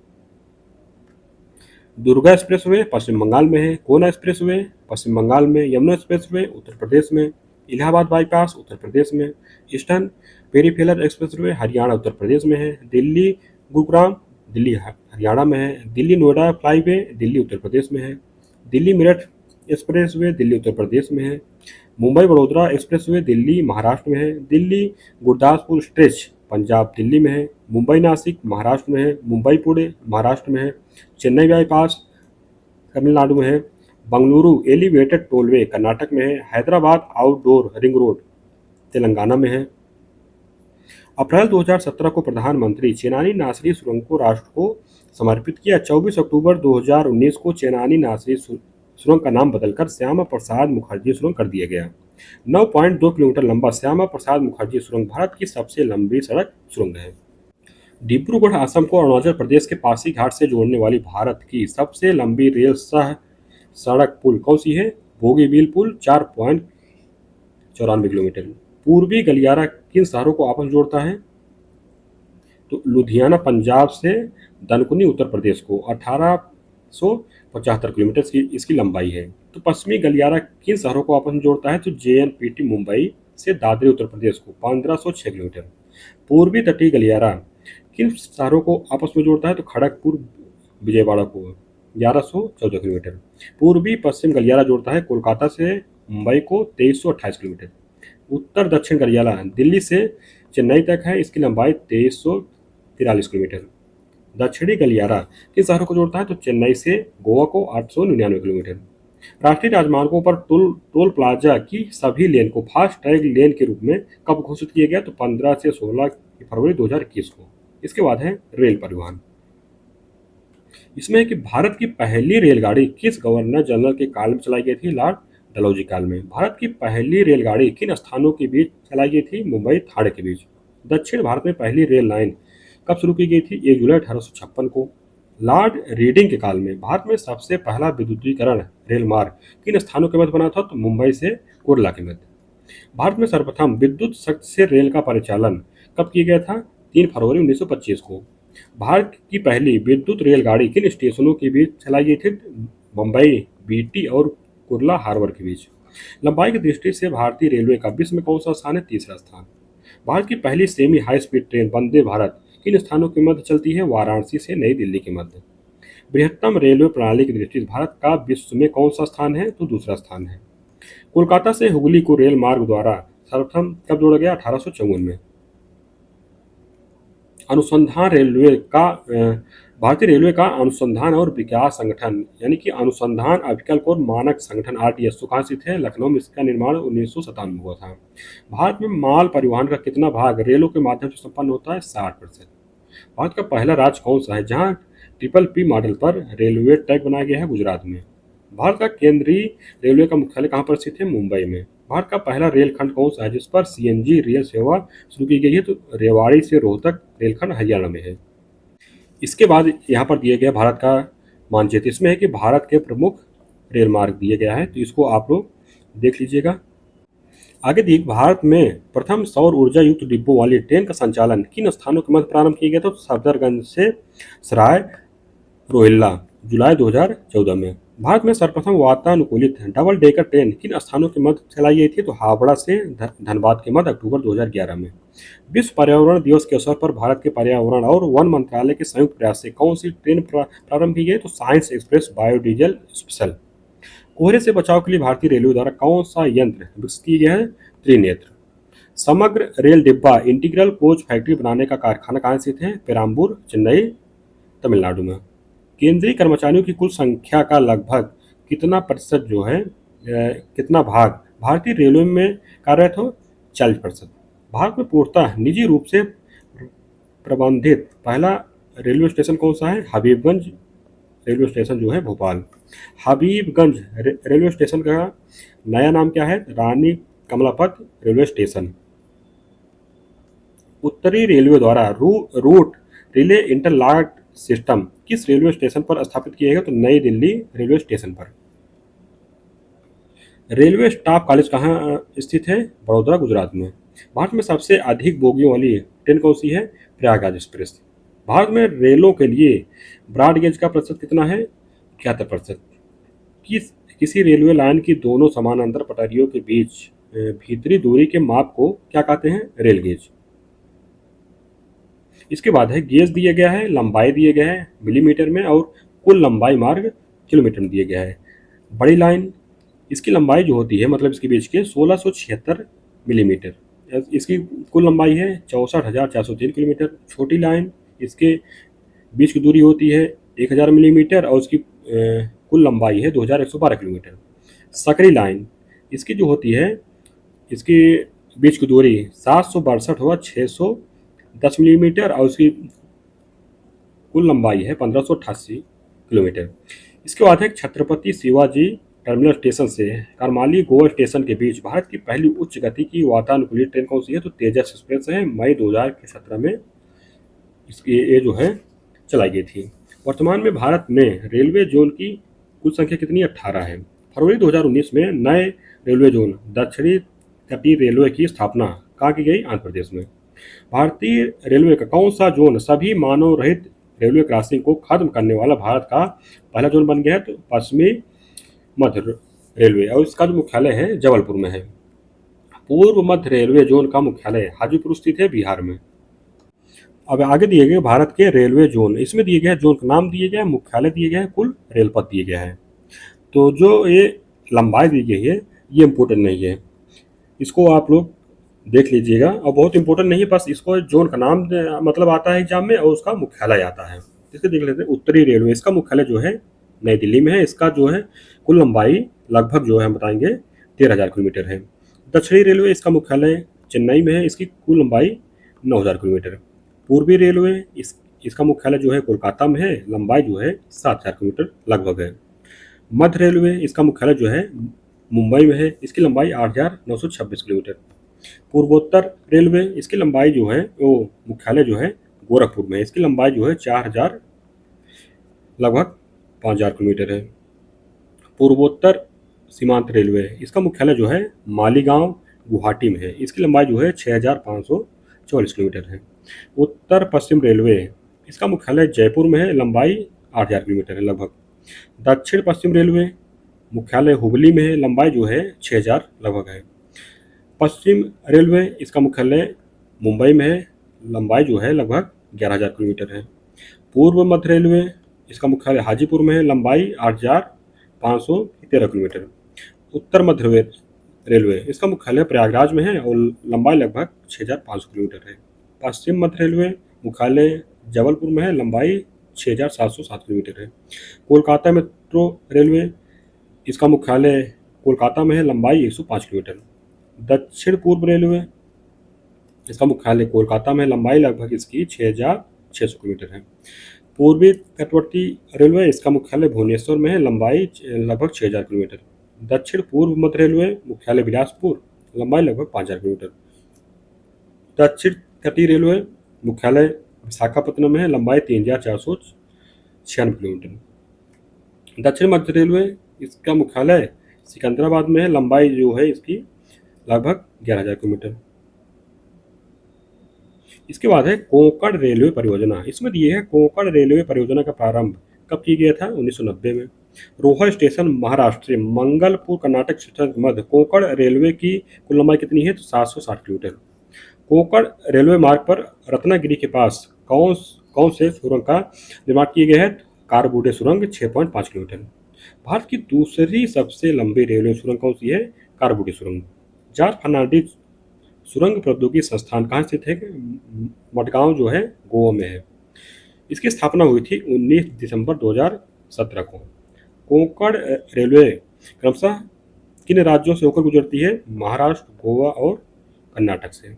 दुर्गा एक्सप्रेसवे पश्चिम बंगाल में है, कोना एक्सप्रेसवे पश्चिम बंगाल में, यमुना एक्सप्रेसवे उत्तर प्रदेश में, इलाहाबाद बाईपास उत्तर प्रदेश में, eastern peripheral expressway Haryana Uttar Pradesh में है, दिल्ली गुरुग्राम दिल्ली हरियाणा में है, दिल्ली नोएडा फ्लाईवे दिल्ली उत्तर प्रदेश में है, दिल्ली मेरठ एक्सप्रेसवे दिल्ली उत्तर प्रदेश में है, मुंबई वडोदरा एक्सप्रेसवे दिल्ली महाराष्ट्र में है, दिल्ली गुरदासपुर स्ट्रेच पंजाब दिल्ली में है, मुंबई नासिक महाराष्ट्र में है, मुंबई पुणे महाराष्ट्र में है, चेन्नई बाईपास तमिलनाडु में है, बंगलुरु एलिवेटेड टोलवे कर्नाटक में है, Hyderabad outdoor ring road Telangana में है। अप्रैल 2017 को प्रधानमंत्री चेनानी नासरी सुरंग को राष्ट्र को समर्पित किया। 24 अक्टूबर 2019 को चेनानी नासरी सुरंग का नाम बदलकर श्यामा प्रसाद मुखर्जी सुरंग कर दिया गया। 9.2 किलोमीटर लंबा श्यामा प्रसाद मुखर्जी सुरंग भारत की सबसे लंबी सड़क सुरंग है। डिब्रूगढ़ असम को अरुणाचल प्रदेश के पासीघाट से जोड़ने वाली भारत की सबसे लंबी रेल सह सड़क पुल कौन सी है? बोगीबील पुल 4.94 किलोमीटर। पूर्वी गलियारा किन शहरों को आपस में जोड़ता है? तो लुधियाना पंजाब से दनकुनी उत्तर प्रदेश को 1875 किलोमीटर इसकी लंबाई है। तो पश्चिमी गलियारा किन शहरों को आपस में जोड़ता है? तो JNPT मुंबई से दादरी उत्तर प्रदेश को 1506 किलोमीटर। पूर्वी तटीय गलियारा किन शहरों को आपस में जोड़ता है? तो खड़गपुर विजयवाड़ा को 1114 किलोमीटर। पूर्वी पश्चिम गलियारा जोड़ता है कोलकाता से मुंबई को 2328 किलोमीटर। उत्तर दक्षिण गलियारा दिल्ली से चेन्नई तक है, इसकी लंबाई 2343 किलोमीटर। दक्षिणी गलियारा किन शहरों को जोड़ता है? तो चेन्नई से गोवा को 899 किलोमीटर। राष्ट्रीय राजमार्गों पर टोल प्लाजा की सभी लेन को फास्ट टैग लेन के रूप में कब घोषित किया गया? तो 15 से 16 फरवरी 2021 को। इसके बाद है रेल परिवहन। इसमें है कि भारत की पहली रेलगाड़ी किस गवर्नर जनरल के काल में चलाई गई थी? लॉर्ड डलहौजी काल में। भारत की पहली रेलगाड़ी किन स्थानों के बीच चलाई गई थी? मुंबई थाने के बीच। दक्षिण भारत में पहली रेल लाइन कब शुरू की गई थी? 1 जुलाई 1856 को। लॉर्ड रीडिंग के काल में भारत में सबसे पहला विद्युतीकरण रेल मार्ग किन स्थानों के मध्य बना था? तो मुंबई से कुर्ला के मध्य। भारत में सर्वप्रथम विद्युत शक्ति से रेल का परिचालन कब किया गया था? 3 फरवरी 1925 को। भारत की पहली विद्युत रेलगाड़ी किन स्टेशनों के बीच चलाई गई थी? मुंबई बीटी और कुर्ला हार्बर के बीच। लंबाई की दृष्टि से भारतीय रेलवे का विश्व में कौन सा स्थान है? तीसरा स्थान। भारत की पहली semi high speed train Vande Bharat किन स्थानों के मध्य चलती है? वाराणसी से नई दिल्ली के मध्य। बृहत्तम रेलवे प्रणाली की दृष्टि से भारत का विश्व में कौन सा स्थान है? तो दूसरा स्थान है। कोलकाता से हुगली को रेल मार्ग द्वारा सर्वप्रथम कब जोड़ा गया? 1854 में। अनुसंधान रेलवे का भारतीय रेलवे का अनुसंधान और विकास संगठन यानी कि अनुसंधान अभिकल्प और मानक संगठन RTS तो कहाँ स्थित है? लखनऊ में। इसका निर्माण 1997 में हुआ था। भारत में माल परिवहन का कितना भाग रेलों के माध्यम से संपन्न होता है? 60%। भारत का पहला राज्य कौन सा है जहाँ PPP मॉडल पर रेलवे ट्रैक बनाया गया है? गुजरात में। भारत का केंद्रीय रेलवे का मुख्यालय कहाँ पर स्थित है? मुंबई में। भारत का पहला रेलखंड कौन सा है जिस पर CNG रेल सेवा शुरू की गई है? तो रेवाड़ी से रोहतक रेलखंड हरियाणा में है। इसके बाद यहाँ पर दिया गया भारत का मानचित्र। इसमें है कि भारत के प्रमुख रेल मार्ग दिए गया है, तो इसको आप लोग देख लीजिएगा। आगे देखिए, भारत में प्रथम सौर ऊर्जा युक्त डिब्बों वाली ट्रेन का संचालन किन स्थानों के मध्य प्रारंभ किया गया? तो सफदरगंज से सराय रोहिल्ला जुलाई 2014 में। भारत में सर्वप्रथम वातानुकूलित डबल डेकर ट्रेन किन स्थानों के मध्य चलाई गई थी? तो हावड़ा से धनबाद के मध्य अक्टूबर 2011 में। विश्व पर्यावरण दिवस के अवसर पर भारत के पर्यावरण और वन मंत्रालय के संयुक्त प्रयास से कौन सी ट्रेन प्रारंभ की गई? तो साइंस एक्सप्रेस बायोडीजल स्पेशल। कोहरे से बचाव के लिए भारतीय रेलवे द्वारा कौन सा यंत्र विकसित किया गया है? त्रिनेत्र। समग्र रेल डिब्बा इंटीग्रल कोच फैक्ट्री बनाने का कारखाना कहाँ स्थित है? पेराम्बूर चेन्नई तमिलनाडु में। केंद्रीय कर्मचारियों की कुल संख्या का लगभग कितना प्रतिशत जो है कितना भाग भारतीय रेलवे में कार्यरत हो? 40%। भारत में पूर्णतः निजी रूप से प्रबंधित पहला रेलवे स्टेशन कौन सा है? हबीबगंज रेलवे स्टेशन जो है भोपाल। हबीबगंज रेलवे स्टेशन का नया नाम क्या है? रानी कमलापत रेलवे स्टेशन। उत्तरी रेलवे द्वारा रूट रिले इंटरलॉक सिस्टम किस रेलवे स्टेशन पर स्थापित किया गया? तो नई दिल्ली रेलवे स्टेशन पर। रेलवे स्टाफ कॉलेज कहाँ स्थित है? बड़ोदरा गुजरात में। भारत में सबसे अधिक बोगियों वाली ट्रेन कौन सी है? प्रयागराज एक्सप्रेस। भारत में रेलों के लिए ब्रॉड गेज का प्रतिशत कितना है? 71%। किसी रेलवे लाइन की दोनों समानांतर पटरियों के बीच भीतरी दूरी के माप को क्या कहते हैं? Rail gauge. इसके बाद है गेज दिया गया है, लंबाई दिया गया है मिलीमीटर में और कुल लंबाई मार्ग किलोमीटर में दिया गया है। बड़ी लाइन इसकी लंबाई जो होती है मतलब इसके बीच के 1676 मिलीमीटर। इसकी कुल लंबाई है 64,403 किलोमीटर। छोटी लाइन इसके बीच की दूरी होती है 1000 मिलीमीटर और उसकी कुल लंबाई है 2112 किलोमीटर। सकरी लाइन इसकी जो होती है इसकी बीच की दूरी 762 मिलीमीटर और उसकी कुल लंबाई है 1588 किलोमीटर। इसके बाद है छत्रपति शिवाजी टर्मिनल स्टेशन से करमाली गोवा स्टेशन के बीच भारत की पहली उच्च गति की वातानुकूलित ट्रेन कौन सी है? तो तेजस एक्सप्रेस है, मई 2017 में ये जो है चलाई गई थी। वर्तमान में भारत में रेलवे जोन की कुल संख्या कितनी है? 18 है। फरवरी 2019 में नए रेलवे जोन दक्षिणी तटीय रेलवे की स्थापना कहाँ की गई? आंध्र प्रदेश में। भारतीय रेलवे का कौन सा जोन सभी मानव रहित रेलवे क्रॉसिंग को खत्म करने वाला भारत का पहला जोन बन गया है? तो पश्चिमी मध्य रेलवे, और इसका जो मुख्यालय है जबलपुर में है। पूर्व मध्य रेलवे जोन का मुख्यालय हाजीपुर स्थित है, बिहार में। अब आगे दिए गए भारत के रेलवे जोन, इसमें दिए गए जोन का नाम दिए गए, मुख्यालय दिए गए, कुल रेलपथ दिए गए हैं। तो जो ये लंबाई दी गई है ये इम्पोर्टेंट नहीं है, इसको आप लोग देख लीजिएगा, और बहुत इंपॉर्टेंट नहीं है, बस इसको जोन का नाम मतलब आता है एग्जाम में, और उसका मुख्यालय आता है। इसको देख लेते हैं। उत्तरी रेलवे, इसका मुख्यालय जो है नई दिल्ली में है। इसका जो है कुल लंबाई लगभग जो है हम बताएंगे 13,000 किलोमीटर है। दक्षिणी रेलवे, इसका मुख्यालय चेन्नई में है। इसकी कुल लंबाई 9,000 किलोमीटर। पूर्वी रेलवे, इसका मुख्यालय जो है कोलकाता में है। लंबाई जो है 7,000 किलोमीटर लगभग है। मध्य रेलवे, इसका मुख्यालय जो है मुंबई में है। इसकी लंबाई 8,926 किलोमीटर। पूर्वोत्तर रेलवे, इसकी लंबाई जो है वो मुख्यालय जो है गोरखपुर में है। इसकी लंबाई जो है 4,000 लगभग 5,000 किलोमीटर है। पूर्वोत्तर सीमांत रेलवे, इसका मुख्यालय जो है मालीगांव गुवाहाटी में है। इसकी लंबाई जो है 6,544 किलोमीटर है। उत्तर पश्चिम रेलवे, इसका मुख्यालय जयपुर में है। लंबाई 8,000 किलोमीटर है लगभग। दक्षिण पश्चिम रेलवे, मुख्यालय हुबली में है। लंबाई जो है 6,000 लगभग है। पश्चिम रेलवे, इसका मुख्यालय मुंबई में है। लंबाई जो है लगभग 11,000 किलोमीटर है। पूर्व मध्य रेलवे, इसका मुख्यालय हाजीपुर में है। लंबाई 8,513 किलोमीटर। उत्तर मध्य रेलवे, इसका मुख्यालय प्रयागराज में है और लंबाई लगभग 6,500 किलोमीटर है। पश्चिम मध्य रेलवे, मुख्यालय जबलपुर में है। लंबाई 6,707 किलोमीटर है। कोलकाता मेट्रो रेलवे, इसका मुख्यालय कोलकाता में है। लंबाई 105 किलोमीटर। दक्षिण पूर्व रेलवे, इसका मुख्यालय कोलकाता में, लंबाई लगभग इसकी 6,600 किलोमीटर है। पूर्वी तटवर्ती रेलवे, इसका मुख्यालय भुवनेश्वर में है। लंबाई लगभग 6,000 किलोमीटर। दक्षिण पूर्व मध्य रेलवे, मुख्यालय बिलासपुर। लंबाई लगभग 5,000 किलोमीटर। दक्षिण तटीय रेलवे, मुख्यालय विशाखापत्तनम में है। लंबाई 3,496 किलोमीटर। दक्षिण मध्य रेलवे, इसका मुख्यालय सिकंदराबाद में है। लंबाई जो है इसकी लगभग 11,000 किलोमीटर। इसके बाद है कोंकण रेलवे परियोजना। इसमें दिए है कोंकण रेलवे परियोजना का प्रारंभ कब किया गया था? 1990 में। रोहा स्टेशन महाराष्ट्र, मंगलपुर कर्नाटक स्टेशन के मध्य कोंकण रेलवे की कुल लंबाई कितनी है? तो 760 किलोमीटर। कोंकण रेलवे मार्ग पर रत्नागिरी के पास कौन कौन से सुरंग का निर्माण किया गया है? कारबूडे सुरंग 6.5 किलोमीटर। भारत की दूसरी सबसे लंबी रेलवे सुरंग कौन सी है? कारबूडे सुरंग। जॉर्ज फर्नांडिस सुरंग प्रौद्योगिकी संस्थान कहाँ स्थित है? मडगांव जो है गोवा में है। इसकी स्थापना हुई थी 19 दिसंबर 2017 को। कोंकण रेलवे क्रमशः किन राज्यों से होकर गुजरती है? महाराष्ट्र, गोवा और कर्नाटक से।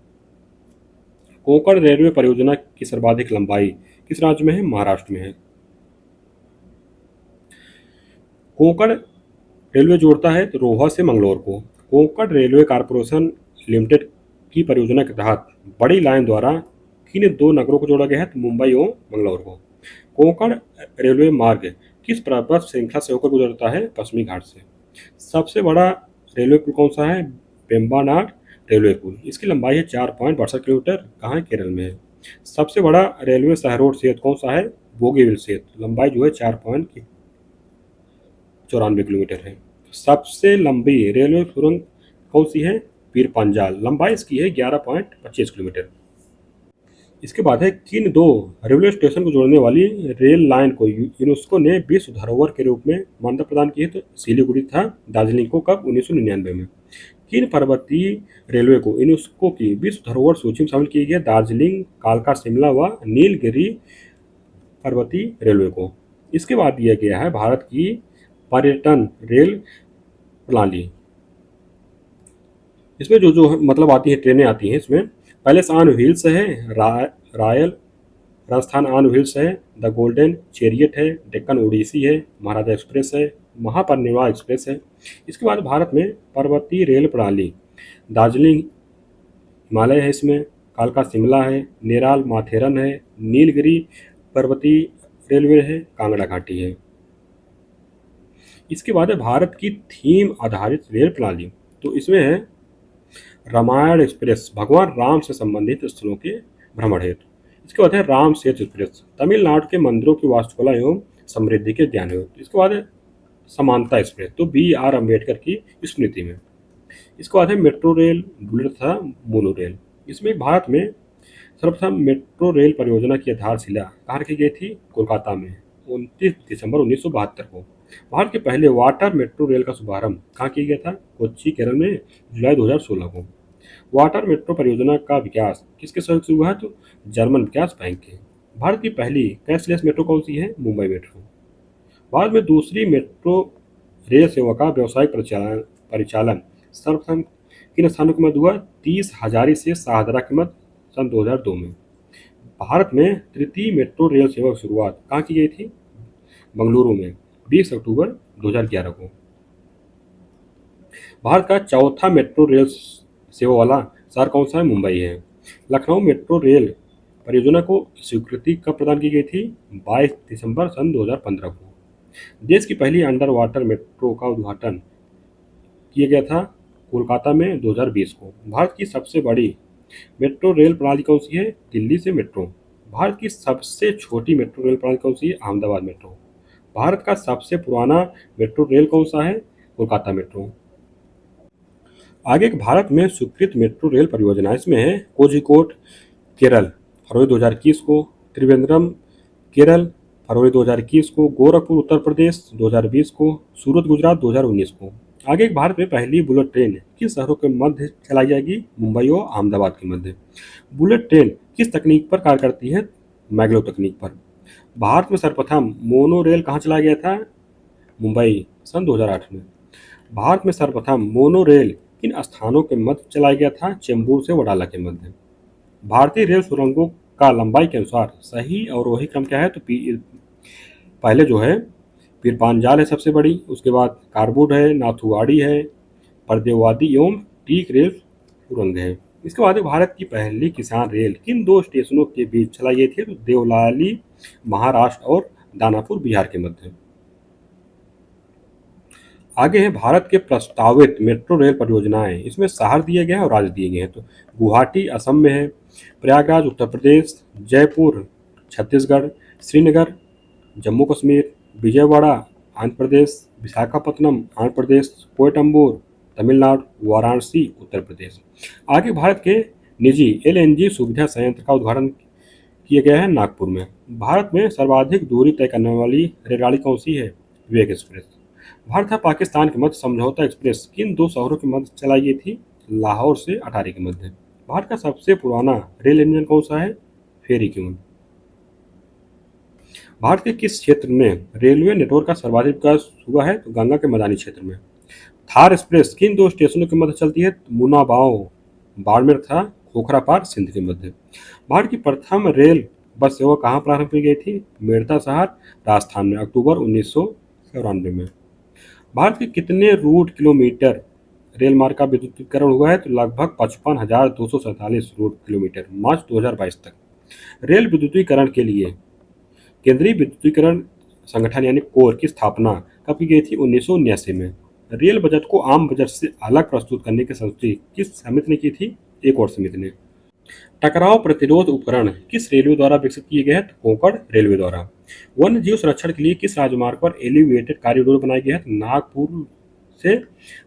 कोंकण रेलवे परियोजना की सर्वाधिक लंबाई किस राज्य में है? महाराष्ट्र में है। कोंकण रेलवे जोड़ता है रोहा से मंगलोर को। कोंकण रेलवे कारपोरेशन लिमिटेड की परियोजना के तहत बड़ी लाइन द्वारा किन दो नगरों को जोड़ा गया है? तो मुंबई और मंगलौर को। कोंकण रेलवे मार्ग किस पर्वत श्रृंखला से होकर गुजरता है? पश्चिमी घाट से। सबसे बड़ा रेलवे पुल कौन सा है? वेम्बनाड रेलवे पुल। इसकी लंबाई है 4.62 किलोमीटर। कहाँ है? केरल में है। सबसे बड़ा रेलवे सहरोड सेतु कौन सा है? बोगीबिल सेतु। लंबाई जो है 4.94 किलोमीटर है। सबसे लंबी रेलवे सुरंग कौन सी है? पीर पंजाल। लंबाई इसकी है 11.25 किलोमीटर। इसके बाद है किन दो रेलवे स्टेशन को जोड़ने वाली रेल लाइन को यूनेस्को ने विश्व धरोहर के रूप में मान्यता प्रदान की है? तो सिलीगुड़ी था दार्जिलिंग को। कब? 1999 में। किन पर्वतीय रेलवे को यूनेस्को की विश्व धरोहर सूची में शामिल किया गया? दार्जिलिंग, कालका, शिमला व नीलगिरी पर्वतीय रेलवे को। इसके बाद दिया गया है भारत की पर्यटन रेल प्रणाली। इसमें जो जो मतलब आती है, ट्रेनें आती हैं इसमें, पैलेस ऑन व्हील्स है, रॉयल राजस्थान ऑन व्हील्स है, द गोल्डन चैरियट है, डेक्कन ओडिसी है, महाराजा एक्सप्रेस है, महापरिनिर्वाण एक्सप्रेस है। इसके बाद भारत में पर्वतीय रेल प्रणाली, दार्जिलिंग हिमालय है इसमें, कालका शिमला है, नेराल माथेरन है, नीलगिरी पर्वतीय रेलवे है, कांगड़ा घाटी है। इसके बाद है भारत की थीम आधारित रेल प्रणाली। तो इसमें है रामायण एक्सप्रेस, भगवान राम से संबंधित स्थलों के भ्रमण हेतु। इसके बाद है राम सेतु एक्सप्रेस, तमिलनाडु के मंदिरों की वास्तुकला एवं समृद्धि के ज्ञान हेतु। इसके बाद है समानता एक्सप्रेस, तो B.R. अम्बेडकर की स्मृति में। इसके बाद है मेट्रो रेल, बुलेट तथा मोनो रेल। इसमें भारत में सर्वप्रथम मेट्रो रेल परियोजना की आधारशिला कहाँ रखी गई थी? कोलकाता में 29 दिसंबर 1972 को। भारत के पहले वाटर मेट्रो रेल का शुभारंभ कहाँ किया गया था? कोच्चि, केरल में जुलाई 2016 को। वाटर मेट्रो परियोजना का विकास किसके सहयोग से हुआ है? तो जर्मन विकास बैंक के। भारत की पहली कैशलेस मेट्रो कौन सी है? मुंबई मेट्रो। भारत में दूसरी मेट्रो रेल सेवा का व्यावसायिक परिचालन सर्वप्रथम किन स्थानों के मध्य हुआ? 30 हजारी से शाहदरा के मध्य सन 2002 में। भारत में तृतीय मेट्रो रेल सेवा की शुरुआत कहाँ की गई थी? बंगलुरु में 20 अक्टूबर 2011 को। भारत का चौथा मेट्रो रेल सेवा वाला शहर कौन सा है? मुंबई है। लखनऊ मेट्रो रेल परियोजना को स्वीकृति कब प्रदान की गई थी? 22 दिसंबर सन 2015 को। देश की पहली अंडर वाटर मेट्रो का उद्घाटन किया गया था कोलकाता में 2020 को। भारत की सबसे बड़ी मेट्रो रेल प्रणाली कौन सी है? दिल्ली से मेट्रो। भारत की सबसे छोटी मेट्रो रेल प्रणाली कौन सी है? अहमदाबाद मेट्रो। भारत का सबसे पुराना मेट्रो रेल कौन सा है? कोलकाता मेट्रो। आगे भारत में स्वीकृत मेट्रो रेल परियोजना इसमें है कोझिकोड केरल फरवरी 2021 को, त्रिवेंद्रम केरल फरवरी 2021 को, गोरखपुर उत्तर प्रदेश 2020 को, सूरत गुजरात 2019 को। आगे भारत में पहली बुलेट ट्रेन किस शहरों के मध्य चलाई जाएगी? मुंबई और अहमदाबाद के मध्य। बुलेट ट्रेन किस तकनीक पर कार्य करती है? मैग्लो तकनीक पर। भारत में सर्वप्रथम मोनो रेल कहाँ चलाया गया था? मुंबई सन 2008 में। भारत में सर्वप्रथम मोनो रेल किन स्थानों के मध्य चलाया गया था? चेंबूर से वडाला के मध्य। भारतीय रेल सुरंगों का लंबाई के अनुसार सही अवरोही क्रम क्या है? तो पहले जो है पीरपांजाल है सबसे बड़ी, उसके बाद कारबुड है, नाथुवाड़ी है, परदेववादी एवं टीक रेल सुरंग है। इसके बाद भारत की पहली किसान रेल किन दो स्टेशनों के बीच चलाई गई थी? तो देवलाली महाराष्ट्र और दानापुर बिहार के मध्य। आगे है भारत के प्रस्तावित मेट्रो रेल परियोजनाएं, इसमें शहर दिए गए हैं और राज्य दिए गए हैं। तो गुवाहाटी असम में है, प्रयागराज उत्तर प्रदेश, जयपुर छत्तीसगढ़, श्रीनगर जम्मू कश्मीर, विजयवाड़ा आंध्र प्रदेश, विशाखापत्तनम आंध्र प्रदेश, कोयटम्बूर तमिलनाडु, वाराणसी उत्तर प्रदेश। आगे भारत के निजी LNG सुविधा संयंत्र का उद्घाटन किया गया है नागपुर में। भारत में सर्वाधिक दूरी तय करने वाली रेलगाड़ी कौन सी है? विवेक एक्सप्रेस। भारत और पाकिस्तान के मध्य समझौता एक्सप्रेस किन दो शहरों के मध्य चलाई गई थी? लाहौर से अटारी के मध्य। भारत का सबसे पुराना रेल इंजन कौन सा है? फेरी क्यून। भारत के किस क्षेत्र में रेलवे नेटवर्क का सर्वाधिक विकास हुआ है? तो गंगा के मैदानी क्षेत्र में। थार एक्सप्रेस किन दो स्टेशनों के मध्य चलती है? मुनाबाव बाड़मेर तथा खोखरापार सिंध के मध्य। भारत की प्रथम रेल बस सेवा कहाँ प्रारंभ की गई थी? मेड़ता शहर राजस्थान में अक्टूबर 1994 में। भारत के कितने रूट किलोमीटर रेल मार्ग का विद्युतीकरण हुआ है? तो लगभग 55,247 रूट किलोमीटर मार्च 2022 तक। रेल विद्युतीकरण के लिए केंद्रीय विद्युतीकरण संगठन यानी कोर की स्थापना कब की गई थी? 1979 में। रेल बजट को आम बजट से अलग प्रस्तुत करने की संस्तुति किस समिति ने की थी? एक और समिति ने। टकराव प्रतिरोध उपकरण किस रेलवे द्वारा विकसित किए गए हैं? तो कोंकण रेलवे द्वारा। वन्य जीव संरक्षण के लिए किस राजमार्ग पर एलिवेटेड कॉरिडोर बनाया गया है? तो नागपुर से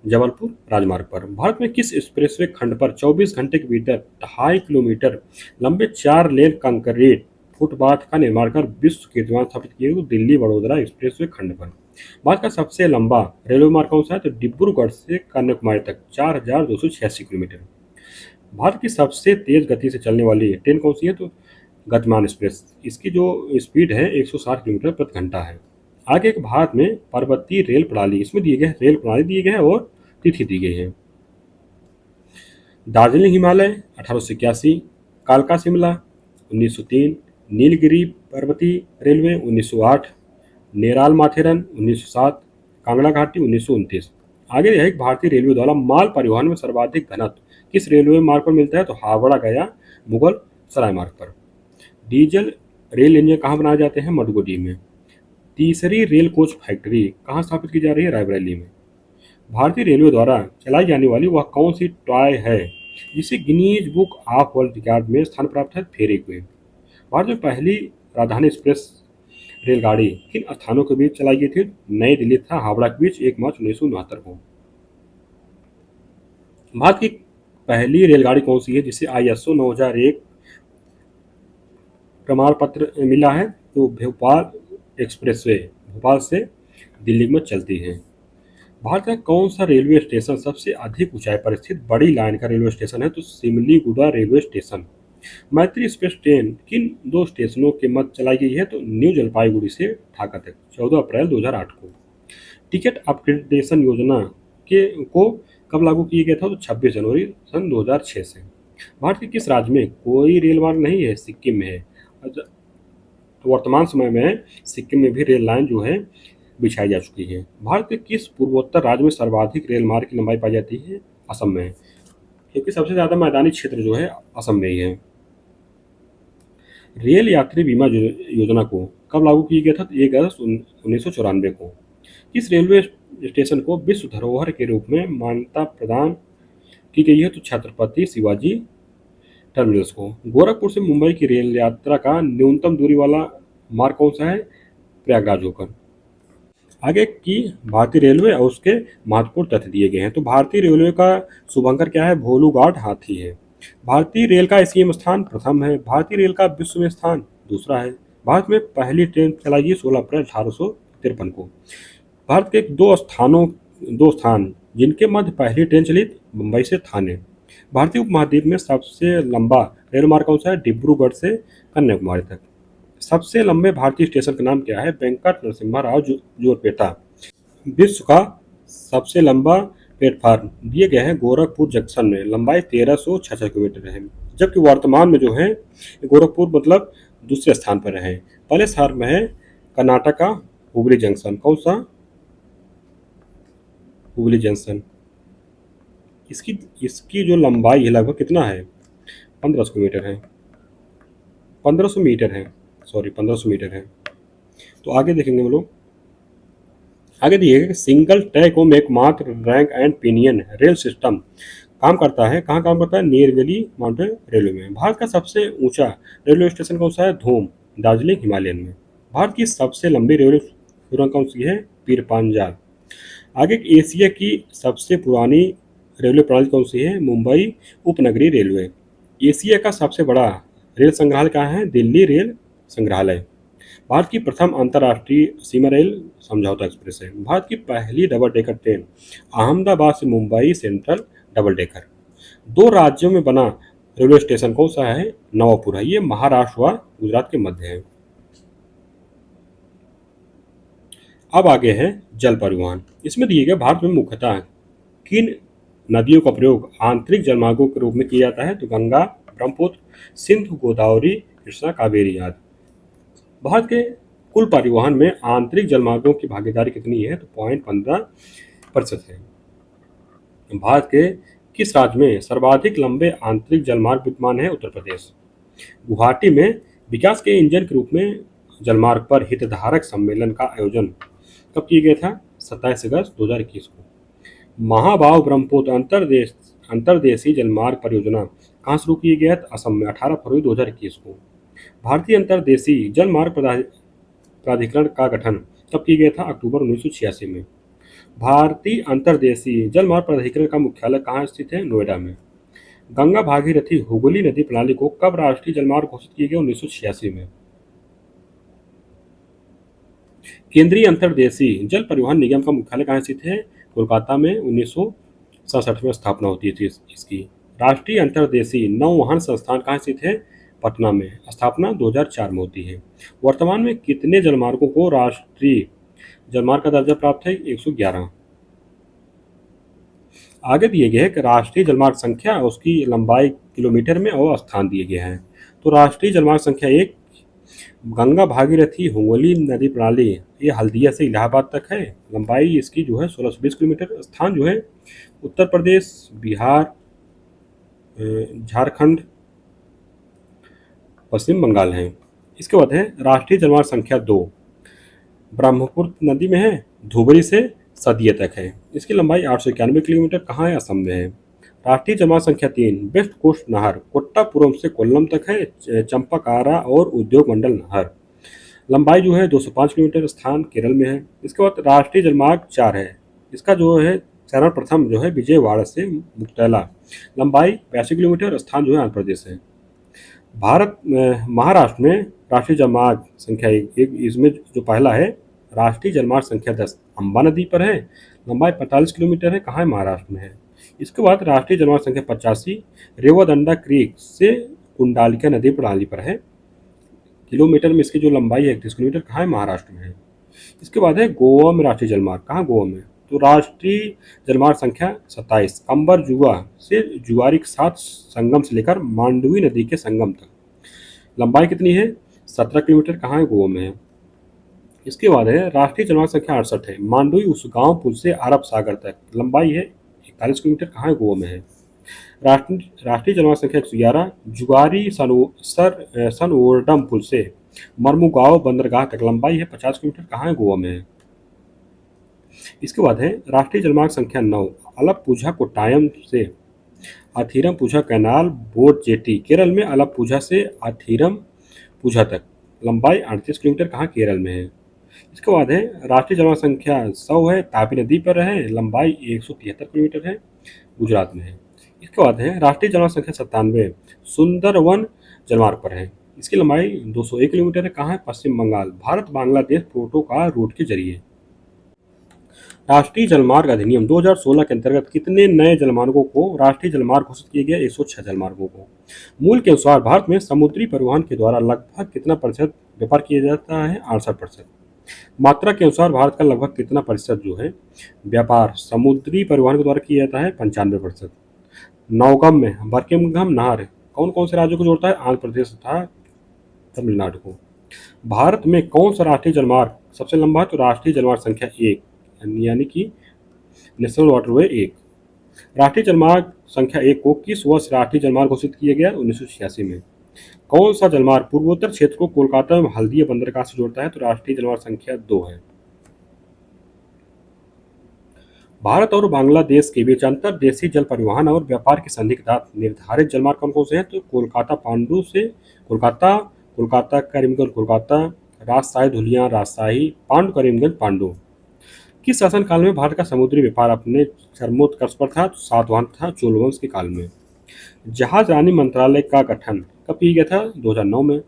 जबलपुर राजमार्ग पर। भारत में किस एक्सप्रेसवे खंड पर 24 घंटे के भीतर 2.5 किलोमीटर लंबे 4 लेन कंक्रीट फुटपाथ का निर्माण कर विश्व कीर्तिमान स्थापित किए? तो दिल्ली वडोदरा एक्सप्रेसवे खंड पर। भारत का सबसे लंबा रेलवे मार्ग कौन सा है? तो डिब्रूगढ़ से कन्याकुमारी तक 4,286 किलोमीटर। भारत की सबसे तेज गति से चलने वाली ट्रेन कौन सी है? तो गतिमान एक्सप्रेस। इसकी जो स्पीड है 160 किलोमीटर प्रति घंटा है। आगे एक भारत में पर्वतीय रेल प्रणाली, इसमें दिए गए रेल प्रणाली दिए गए हैं और तिथि दी गई है। दार्जिलिंग हिमालय 1881, कालका शिमला 1903, नीलगिरी पर्वतीय रेलवे 1908, नेराल माथेरन 1907, कांगड़ा घाटी 1929। आगे यह भारतीय रेलवे द्वारा माल परिवहन में सर्वाधिक घनत्व किस रेलवे मार्ग पर मिलता है? तो हावड़ा गया मुगल सराय मार्ग पर। डीजल रेल इंजन कहाँ बनाए जाते हैं? मडुगोडी में। तीसरी रेल कोच फैक्ट्री कहाँ स्थापित की जा रही है? रायबरेली में। भारतीय रेलवे द्वारा चलाई जाने वाली वह कौन सी टॉय है जिसे Guinness book of world record में स्थान प्राप्त है? फेरी क्वीन। भारत में पहली राजधानी एक्सप्रेस रेलगाड़ी किन स्थानों के बीच चलाई गई थी? नई दिल्ली तथा हावड़ा के बीच 1 मार्च 1969 को। भारत की पहली रेलगाड़ी कौन सी है जिसे ISO 9001 प्रमाण पत्र मिला है? तो भोपाल एक्सप्रेसवे भोपाल से दिल्ली में चलती है। भारत का कौन सा रेलवे स्टेशन सबसे अधिक ऊंचाई पर स्थित बड़ी लाइन का रेलवे स्टेशन है? तो सिमलीगुड़ा रेलवे स्टेशन। मैत्री एक्सप्रेस ट्रेन किन दो स्टेशनों के मध्य चलाई गई है? तो न्यू जलपाईगुड़ी से ढाका तक 14 अप्रैल 2008 को। टिकट अपग्रेडेशन योजना के को कब लागू किया गया था? तो 26 जनवरी सन 2006 से। भारत के किस राज्य में कोई रेल मार्ग नहीं है? सिक्किम में है। तो वर्तमान समय में सिक्किम में भी रेल लाइन जो है बिछाई जा चुकी है। भारत के किस पूर्वोत्तर राज्य में सर्वाधिक रेल मार्ग की लंबाई पाई जाती है? असम में, क्योंकि सबसे ज़्यादा मैदानी क्षेत्र जो है असम में ही है। रेल यात्री बीमा योजना को कब लागू किया गया था? तो 1 अगस्त 1994 को। किस रेलवे स्टेशन को विश्व धरोहर के रूप में मान्यता प्रदान की गई है? तो छत्रपति शिवाजी टर्मिनस को। गोरखपुर से मुंबई की रेल यात्रा का न्यूनतम दूरी वाला मार्ग कौन सा है? प्रयागराज होकर। आगे की भारतीय रेलवे और उसके महत्वपूर्ण तथ्य दिए गए हैं। तो भारतीय रेलवे का शुभंकर क्या है? भोलू घाट हाथी है। भारतीय रेल का एशियन स्थान प्रथम है। भारतीय रेल का विश्व में स्थान दूसरा है। भारत में पहली ट्रेन चलाई गई 16 अप्रैल 1853 को। भारत के दो स्थान जिनके मध्य पहली ट्रेन चली मुंबई से थाने। भारतीय उपमहाद्वीप में सबसे लंबा रेल मार्ग कौन सा है? डिब्रूगढ़ से कन्याकुमारी तक। सबसे लंबे भारतीय स्टेशन का नाम क्या है? वेंकट नरसिम्हा राव जोरपेटा। विश्व का सबसे लंबा प्लेटफार्म दिए गए हैं गोरखपुर जंक्शन में, लंबाई 1366 किलोमीटर है। जबकि वर्तमान में जो है गोरखपुर मतलब दूसरे स्थान पर है। पहले स्थान में है कर्नाटक का हुबली जंक्शन। कौन सा? हुबली जंक्शन। इसकी इसकी जो लंबाई है लगभग कितना है? 1500 किलोमीटर है, 1500 मीटर है, सॉरी 1500 मीटर है। तो आगे देखेंगे हम लोग। आगे दिए गए सिंगल ट्रैक होम एकमात्र rank and pinion rail system काम करता है। कहाँ काम करता है? नीलगिरी माउंटेन रेलवे में। भारत का सबसे ऊंचा रेलवे स्टेशन कौन सा है? धूम, दार्जिलिंग हिमालयन में। भारत की सबसे लंबी रेलवे सुरंग कौन सी है? पीरपांजाल। आगे एशिया की सबसे पुरानी रेलवे प्रणाली कौन सी है? मुंबई उपनगरीय रेलवे। एशिया का सबसे बड़ा रेल संग्रहालय कहाँ है? दिल्ली रेल संग्रहालय। भारत की प्रथम अंतर्राष्ट्रीय सीमा रेल समझौता एक्सप्रेस है। भारत की पहली डबल डेकर ट्रेन अहमदाबाद से मुंबई सेंट्रल डबल डेकर। दो राज्यों में बना रेलवे स्टेशन कौन सा है? नवापुर है। ये महाराष्ट्र व गुजरात के मध्य है। अब आगे है जल परिवहन। इसमें दिए गए भारत में मुख्यतः किन नदियों का प्रयोग आंतरिक जलमार्गों के रूप में किया जाता है? तो गंगा, ब्रह्मपुत्र, सिंधु, गोदावरी, कृष्णा, कावेरी आदि। भारत के कुल परिवहन में आंतरिक जलमार्गों की भागीदारी कितनी है? तो 0.15% है। भारत के किस राज्य में सर्वाधिक लंबे आंतरिक जलमार्ग विद्यमान है? उत्तर प्रदेश। गुवाहाटी में विकास के इंजन के रूप में जलमार्ग पर हितधारक सम्मेलन का आयोजन कब किया गया था? 27 अगस्त 2021 को। महाबाहु ब्रह्मपुत्र अंतर्देशीय जलमार्ग परियोजना कहाँ शुरू की गया? असम में 18 फरवरी 2021 को। भारतीय अंतर्देशीय जलमार्ग प्राधिकरण का गठन कब किया गया था? अक्टूबर 1986 में। भारतीय अंतर्देशीय जलमार्ग प्राधिकरण का मुख्यालय कहाँ स्थित है? नोएडा में। गंगा भागीरथी हुगली नदी प्रणाली को कब राष्ट्रीय जलमार्ग घोषित किया गया? 1986 में। केंद्रीय अंतर्देशीय जल परिवहन निगम का मुख्यालय कहाँ स्थित है? कोलकाता में। 1967 में स्थापना होती थी इसकी। राष्ट्रीय अंतर्देशीय नौवहन संस्थान कहाँ स्थित है? पटना में। स्थापना 2004 में होती है। वर्तमान में कितने जलमार्गों को राष्ट्रीय जलमार्ग का दर्जा प्राप्त है? 111। आगे दिए गए कि राष्ट्रीय जलमार्ग संख्या, उसकी लंबाई किलोमीटर में और स्थान दिए गए हैं। तो राष्ट्रीय जलमार्ग संख्या 1 गंगा भागीरथी हुगली नदी प्रणाली, ये हल्दिया से इलाहाबाद तक है। लंबाई इसकी जो है 1620 किलोमीटर। स्थान जो है उत्तर प्रदेश, बिहार, झारखंड, पश्चिम बंगाल है। इसके बाद है राष्ट्रीय जलमार्ग संख्या 2, ब्रह्मपुत्र नदी में है, धुबरी से सदिया तक है। इसकी लंबाई 891 किलोमीटर कहाँ है? असम में है। राष्ट्रीय जलमार्ग संख्या 3, वेस्ट कोस्ट नहर, कोट्टापुरम से कोल्लम तक है, चंपाकारा और उद्योग मंडल नहर। लंबाई जो है 205 किलोमीटर, स्थान केरल में है। इसके बाद राष्ट्रीय जलमार्ग 4 है। इसका जो है चरण प्रथम जो है विजयवाड़ा से मुक्तेला, लंबाई 82 किलोमीटर, स्थान जो है आंध्र प्रदेश है। महाराष्ट्र में राष्ट्रीय जलमार्ग संख्या एक, इसमें जो पहला है राष्ट्रीय जलमार्ग संख्या 10, अंबा नदी पर है, लंबाई 45 किलोमीटर है, कहाँ है? महाराष्ट्र में है। इसके बाद राष्ट्रीय जलमार्ग संख्या 85 रेवादंडा क्रीक से कुंडालिका नदी प्रणाली पर है, किलोमीटर में इसकी जो लंबाई है 31 किलोमीटर, कहाँ है? महाराष्ट्र में है। इसके बाद है गोवा में राष्ट्रीय जलमार्ग, कहाँ गोवा में? तो राष्ट्रीय जलमार्ग संख्या 27 कंबर जुआ से जुआरी के साथ संगम से लेकर मांडवी नदी के संगम तक, लंबाई कितनी है? 17 किलोमीटर, कहाँ है? गोवा में है। इसके बाद है राष्ट्रीय जलमार्ग संख्या 68 है मांडवी उसगांव पुल से अरब सागर तक, लंबाई है 41 किलोमीटर, कहाँ है? गोवा में है। राष्ट्रीय जलमार्ग संख्या 111 जुआरी सनओरडम पुल से मर्मुगांव बंदरगाह तक, लंबाई है 50 किलोमीटर, कहाँ है? गोवा में है। इसके बाद है राष्ट्रीय जलमार्ग संख्या 9 अलप्पुझा कोट्टायम से अथीरमपुझा कैनाल बोट जेटी, केरल में अलप्पुझा से अथीरमपुझा तक, लंबाई 38 किलोमीटर, कहाँ? केरल में है। इसके बाद है राष्ट्रीय जलमार्ग संख्या 100 है तापी नदी पर है, लंबाई 173 किलोमीटर है, गुजरात में है। इसके बाद है राष्ट्रीय जलमार्ग संख्या 97 सुंदरवन जलमार्ग पर है, इसकी लंबाई 201 किलोमीटर है, कहाँ है? पश्चिम बंगाल, भारत बांग्लादेश प्रोटोकॉल रूट के जरिए। राष्ट्रीय जलमार्ग अधिनियम 2016 के अंतर्गत कितने नए जलमार्गों को राष्ट्रीय जलमार्ग घोषित किए गए? 106 जलमार्गों को। मूल के अनुसार भारत में समुद्री परिवहन के द्वारा लगभग कितना प्रतिशत व्यापार किया जाता है? 68%। मात्रा के अनुसार भारत का लगभग कितना प्रतिशत जो है व्यापार समुद्री परिवहन के द्वारा किया जाता है? 95%। नौगम में बरकिंघम नहर कौन कौन से राज्यों को जोड़ता है? आंध्र प्रदेश तथा तमिलनाडु को। भारत में कौन सा राष्ट्रीय जलमार्ग सबसे लंबा है? तो राष्ट्रीय जलमार्ग संख्या 1 यानी कि नेशनल वाटरवे 1। राष्ट्रीय जलमार्ग संख्या 1 को किस वर्ष राष्ट्रीय जलमार्ग घोषित किया गया? 1986 में। कौन सा जलमार्ग पूर्वोत्तर क्षेत्र को कोलकाता में हल्दिया बंदरगाह से जोड़ता है? तो राष्ट्रीय जलमार्ग संख्या 2 है। भारत और बांग्लादेश के बीच अंतर्देशीय जल परिवहन और व्यापार की संधि के तहत निर्धारित जलमार्ग कौन कौन से हैं? तो कोलकाता पांडु से कोलकाता, कोलकाता करीमगंज कोलकाता, राजशाही धुलिया राजशाही, पांडु करीमगंज पांडु। किस शासनकाल में भारत का समुद्री व्यापार अपने चरमोत्कर्ष पर था? तो सातवाहन तथा चोल वंश के काल में। जहाज रानी मंत्रालय का गठन कब किया गया था? 2009 में।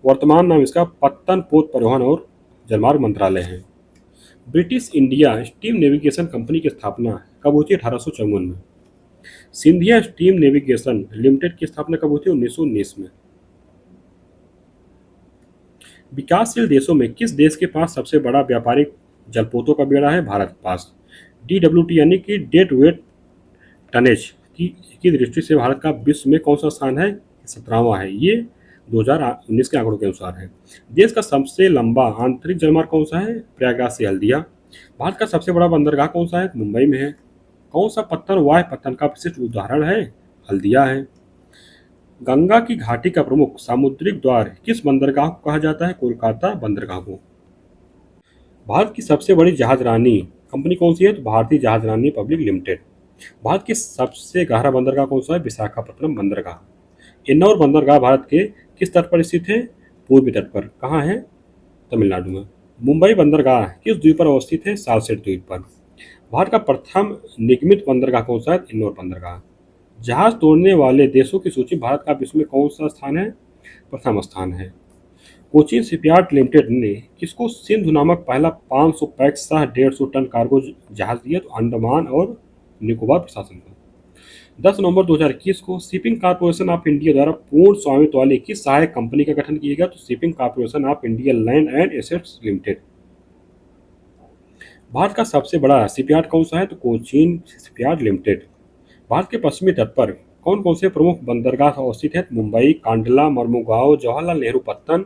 वर्तमान नाम इसका पत्तन पोत परिवहन और जलमार्ग मंत्रालय है। British India steam navigation company की स्थापना कब हुई थी? 1854 में। सिंधिया स्टीम नेविगेशन लिमिटेड की स्थापना कब हुई थी? 1919 में। विकासशील देशों में किस देश के पास सबसे बड़ा व्यापारिक जलपोतों का बेड़ा है? भारत के पास। DWT यानी कि डेड वेट टनेज की दृष्टि से भारत का विश्व में कौन सा स्थान है? 17वां है। ये 2019 के आंकड़ों के अनुसार है। देश का सबसे लंबा आंतरिक जलमार्ग कौन सा है? प्रयागराज से हल्दिया। भारत का सबसे बड़ा बंदरगाह कौन सा है? मुंबई में है। कौन सा पत्थर वाह पत्थर का विशिष्ट उदाहरण है? हल्दिया है। गंगा की घाटी का प्रमुख सामुद्रिक द्वार किस बंदरगाह को कहा जाता है? कोलकाता बंदरगाह को। भारत की सबसे बड़ी जहाजरानी कंपनी कौन सी है? तो भारतीय जहाजरानी पब्लिक लिमिटेड। भारत की सबसे गहरा बंदरगाह कौन सा है? विशाखापत्तनम बंदरगाह। इंदौर बंदरगाह भारत के किस तट पर स्थित है? पूर्वी तट पर। कहाँ है? तमिलनाडु में। मुंबई बंदरगाह किस द्वीप पर अवस्थित है? सालसेट द्वीप पर। भारत का प्रथम निगमित बंदरगाह कौन सा है? इंदौर बंदरगाह। जहाज तोड़ने वाले देशों की सूची भारत का विश्व में कौन सा स्थान है? प्रथम स्थान है। कोचीन शिपयार्ड लिमिटेड ने किसको सिंधु नामक पहला 500 पैक सह 150 टन कार्गो जहाज दिया? तो अंडमान और निकोबार प्रशासन को। 10 नवंबर 2021 को शिपिंग कॉर्पोरेशन ऑफ इंडिया द्वारा पूर्ण स्वामित्व वाली किस सहायक कंपनी का गठन किया गया? तो shipping corporation of India land and assets limited. Bharat का सबसे बड़ा शिपयार्ड कौन सा है? तो कोचीन शिपयार्ड लिमिटेड। भारत के पश्चिमी तट पर कौन कौन से प्रमुख बंदरगाह अवस्थित है? मुंबई, कांडला, मर्मुगांव, जवाहरलाल नेहरू पत्तन,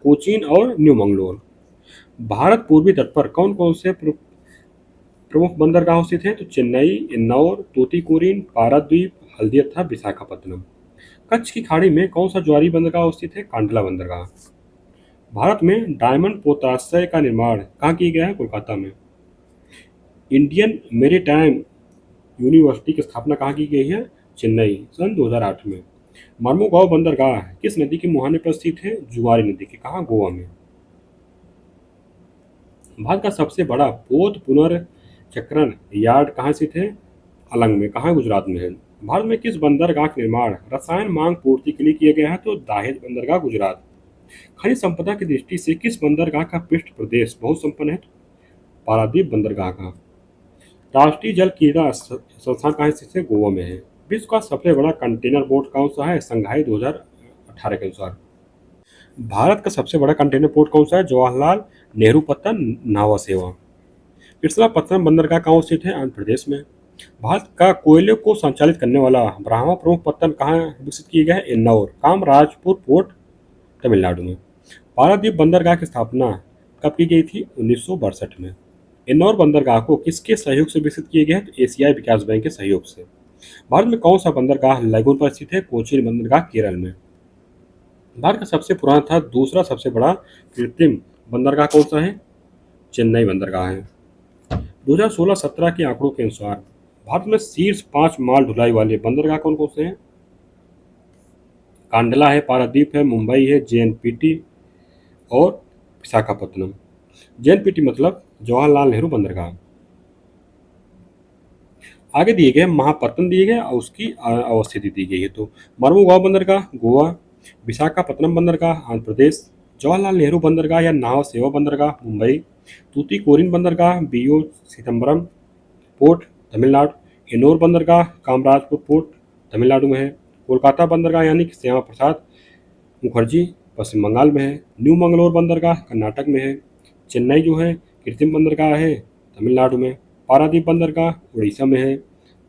कोचीन और न्यू मंगलोर। भारत पूर्वी तट पर कौन कौन से प्रमुख बंदरगाह स्थित हैं? तो चेन्नई, इन्नौर, तूतीकोरिन, पारादीप, हल्दिया तथा विशाखापत्तनम। कच्छ की खाड़ी में कौन सा ज्वारी बंदरगाह स्थित है? कांडला बंदरगाह। भारत में डायमंड पोताश्रय का निर्माण कहाँ किया गया है? कोलकाता में। इंडियन मेरीटाइम यूनिवर्सिटी की स्थापना कहाँ की गई है? चेन्नई, सन 2008 में। मर्मुगांव बंदरगाह किस नदी के मुहाने पर स्थित है? जुआरी नदी के। कहाँ? गोवा में। भारत का सबसे बड़ा पोत पुनर्चक्रण यार्ड कहाँ स्थित है? अलंग में। कहाँ? गुजरात में है। भारत में किस बंदरगाह का निर्माण रसायन मांग पूर्ति के लिए किया गया है? तो दाहेज बंदरगाह, गुजरात। खनिज संपदा की दृष्टि से किस बंदरगाह का पृष्ठ प्रदेश बहुत संपन्न है? पारादीप बंदरगाह का। राष्ट्रीय जल क्रीड़ा संस्थान कहाँ स्थित है? गोवा में है। विश्व का सबसे बड़ा कंटेनर पोर्ट कौन सा है? संघाई 2018 के अनुसार। भारत का सबसे बड़ा कंटेनर पोर्ट कौन सा है? जवाहरलाल नेहरू पत्तन नावा सेवा। कृष्णापत्तनम बंदरगाह कहाँ स्थित है? आंध्र प्रदेश में। भारत का कोयले को संचालित करने वाला ब्रह्मा प्रमुख पत्तन कहाँ विकसित किया गया है? इन्नौर, कामराजपुर पोर्ट, तमिलनाडु में। पारादीप बंदरगाह की स्थापना कब की गई थी? 1962 में। इन्नौर बंदरगाह को किसके सहयोग से विकसित किया गया है? तो एशियाई विकास बैंक के सहयोग से। भारत में कौन सा बंदरगाह लगुन पर स्थित है? कोचीन बंदरगाह, केरल में। भारत का सबसे पुराना तथा दूसरा सबसे बड़ा कृत्रिम बंदरगाह कौन सा है? चेन्नई बंदरगाह है। 2016-17 के आंकड़ों के अनुसार भारत में शीर्ष 5 माल ढुलाई वाले बंदरगाह कौन कौन से हैं? कांडला है, पारादीप है, मुंबई है, जेएनपीटी और विशाखापत्तनम। जेएनपीटी मतलब जवाहरलाल नेहरू बंदरगाह। आगे दिए गए महापत्तन दिए गए और उसकी अवस्थिति दी गई है। तो मर्मुगांव बंदरगाह, गोवा। विशाखापत्तनम बंदरगाह, आंध्र प्रदेश। जवाहरलाल नेहरू बंदरगाह या नाव सेवा बंदरगाह, मुंबई। तूतीकोरिन बंदरगाह, बीओ सितंबरम पोर्ट, तमिलनाडु। इनौर बंदरगाह, कामराजपुर पोर्ट, तमिलनाडु में है। कोलकाता बंदरगाह यानी कि श्यामा प्रसाद मुखर्जी, पश्चिम बंगाल में है। न्यू मंगलोर बंदरगाह, कर्नाटक में है। चेन्नई जो है कृत्रिम बंदरगाह है, तमिलनाडु में। पारादीप बंदरगाह उड़ीसा में है।